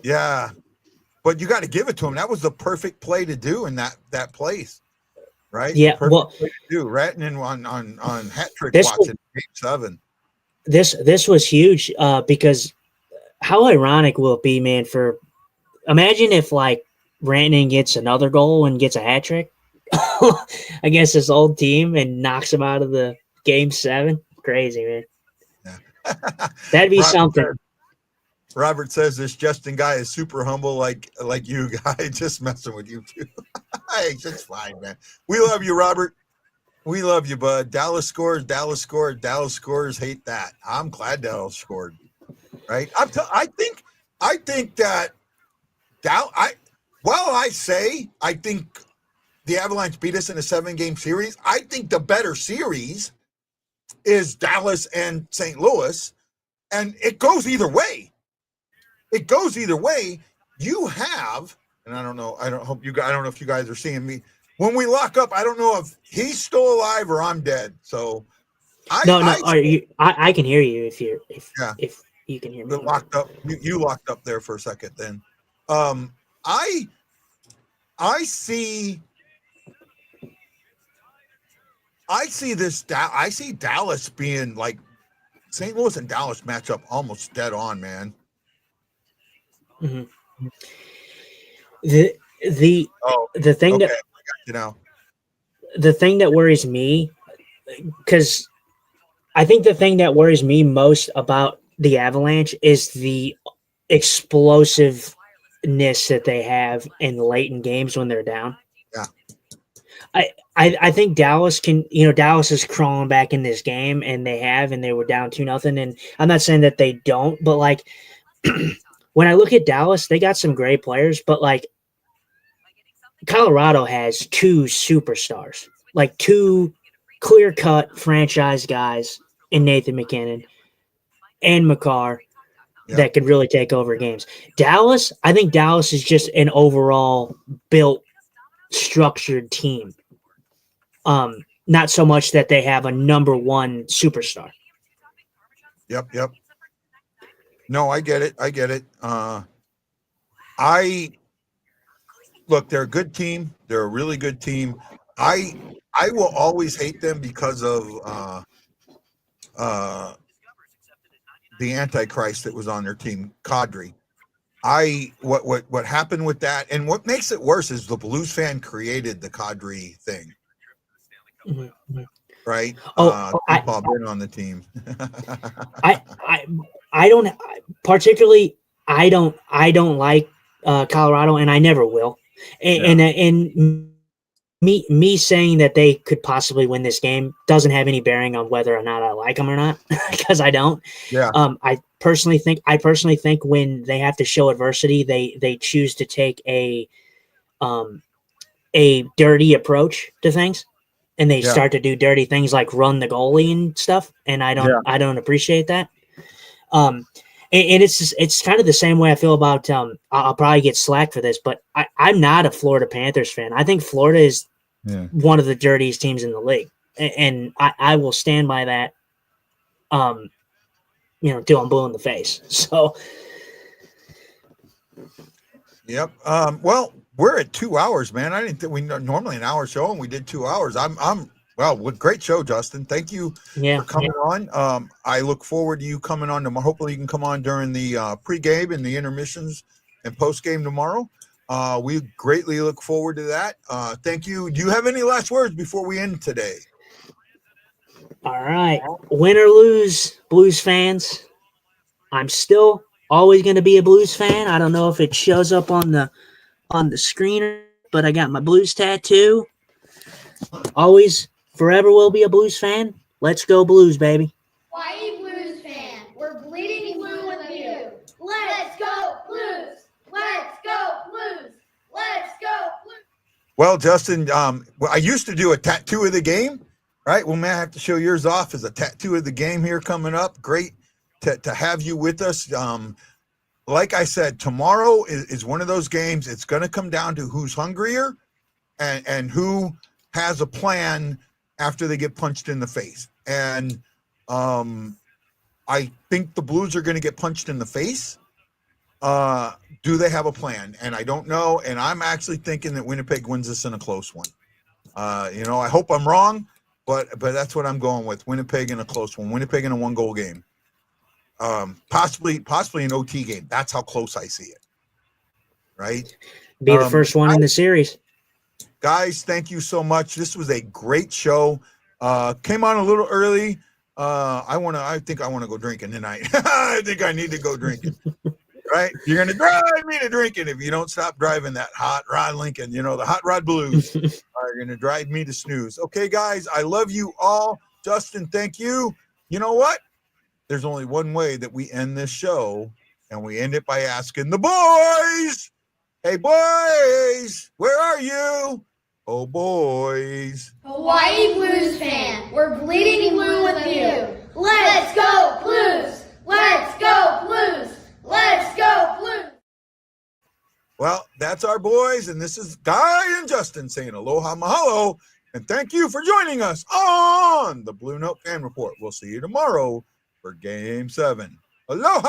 [SPEAKER 5] Yeah. But you got to give it to him. That was the perfect play to do in that place, right?
[SPEAKER 6] Yeah,
[SPEAKER 5] play to do. Rantanen on hat trick watching Game 7.
[SPEAKER 6] This was huge because how ironic will it be, man, imagine if, like, Rantanen gets another goal and gets a hat trick against this old team and knocks him out of the Game 7. Crazy, man. Yeah. That'd be something.
[SPEAKER 5] Robert says this Justin guy is super humble, like you guys. Just messing with you too. Hey, it's fine, man. We love you, Robert. We love you, bud. Dallas scores. Dallas scored. Dallas scores. Hate that. I'm glad Dallas scored. Right. I think that while I say I think the Avalanche beat us in a 7-game series, I think the better series is Dallas and St. Louis, and it goes either way. It goes either way. You have, and I don't know if you guys are seeing me. When we lock up, I don't know if he's still alive or I'm dead. So
[SPEAKER 6] No,
[SPEAKER 5] I
[SPEAKER 6] are you? I can hear you if
[SPEAKER 5] yeah,
[SPEAKER 6] if you can hear me.
[SPEAKER 5] locked up. You locked up there for a second. Then, I see this. I see Dallas being like St. Louis and Dallas match up almost dead on, man.
[SPEAKER 6] Mm-hmm. The thing
[SPEAKER 5] okay.
[SPEAKER 6] that
[SPEAKER 5] You know,
[SPEAKER 6] the thing that worries me, because I think the thing that worries me most about the Avalanche is the explosiveness that they have in late in games when they're down.
[SPEAKER 5] Yeah.
[SPEAKER 6] I think Dallas can, Dallas is crawling back in this game, and they were down 2-0. And I'm not saying that they don't, but like when I look at Dallas, they got some great players, but like Colorado has 2 superstars, like 2 clear-cut franchise guys in Nathan McKinnon and Makar that could really take over games. Dallas, I think Dallas is just an overall built, structured team. Not so much that they have a number 1 superstar.
[SPEAKER 5] Yep. No, I get it. Look, they're a good team. They're a really good team. I will always hate them because of the Antichrist that was on their team, Kadri. What happened with that, and what makes it worse is the Blues fan created the Kadri thing.
[SPEAKER 6] Mm-hmm.
[SPEAKER 5] Right? I've been on the team.
[SPEAKER 6] I don't particularly. I don't like Colorado, and I never will. And me saying that they could possibly win this game doesn't have any bearing on whether or not I like them or not, because I don't.
[SPEAKER 5] Yeah.
[SPEAKER 6] I personally think when they have to show adversity, they choose to take a dirty approach to things, and they start to do dirty things like run the goalie and stuff. And I don't appreciate that. And it's kind of the same way I feel about I'll probably get slack for this, but I'm not a Florida Panthers fan. I think Florida is one of the dirtiest teams in the league, and I will stand by that. Till I'm blue in the face. So,
[SPEAKER 5] yep. Well, we're at 2 hours, man. I didn't think we normally an hour show, and we did 2 hours. Well, great show, Justin. Thank you for coming on. I look forward to you coming on tomorrow. Hopefully you can come on during the pregame and the intermissions and postgame tomorrow. We greatly look forward to that. Thank you. Do you have any last words before we end today?
[SPEAKER 6] All right. Win or lose, Blues fans, I'm still always going to be a Blues fan. I don't know if it shows up on the screen, but I got my Blues tattoo. Always, forever will be a Blues fan. Let's go Blues, baby.
[SPEAKER 2] Why Blues fan? We're bleeding blue with you. Let's go Blues! Let's go Blues! Let's go Blues!
[SPEAKER 5] Well, Justin, I used to do a tattoo of the game, right? Well, man, I have to show yours off as a tattoo of the game here coming up. Great to have you with us. Like I said, tomorrow is one of those games. It's going to come down to who's hungrier and who has a plan after they get punched in the face. And I think the Blues are going to get punched in the face. Do they have a plan? And I don't know. And I'm actually thinking that Winnipeg wins this in a close one. I hope I'm wrong, but that's what I'm going with. Winnipeg in a close one. Winnipeg in a 1-goal game. Possibly an OT game. That's how close I see it. Right?
[SPEAKER 6] Be the first one in the series.
[SPEAKER 5] Guys, thank you so much. This was a great show. Came on a little early. I think I want to go drinking tonight. I think I need to go drinking. Right? You're going to drive me to drinking if you don't stop driving that hot rod Lincoln, the hot rod blues. All are going to drive me to snooze. Okay, guys, I love you all. Justin, thank you. You know what? There's only one way that we end this show, and we end it by asking the boys, hey, boys, where are you? Oh, boys.
[SPEAKER 2] Hawaii Blues fan, we're bleeding blue with you. Let's go Blues! Let's go Blues! Let's go Blues!
[SPEAKER 5] Well, that's our boys, and this is Guy and Justin saying aloha mahalo, and thank you for joining us on the Blue Note Fan Report. We'll see you tomorrow for Game 7. Aloha!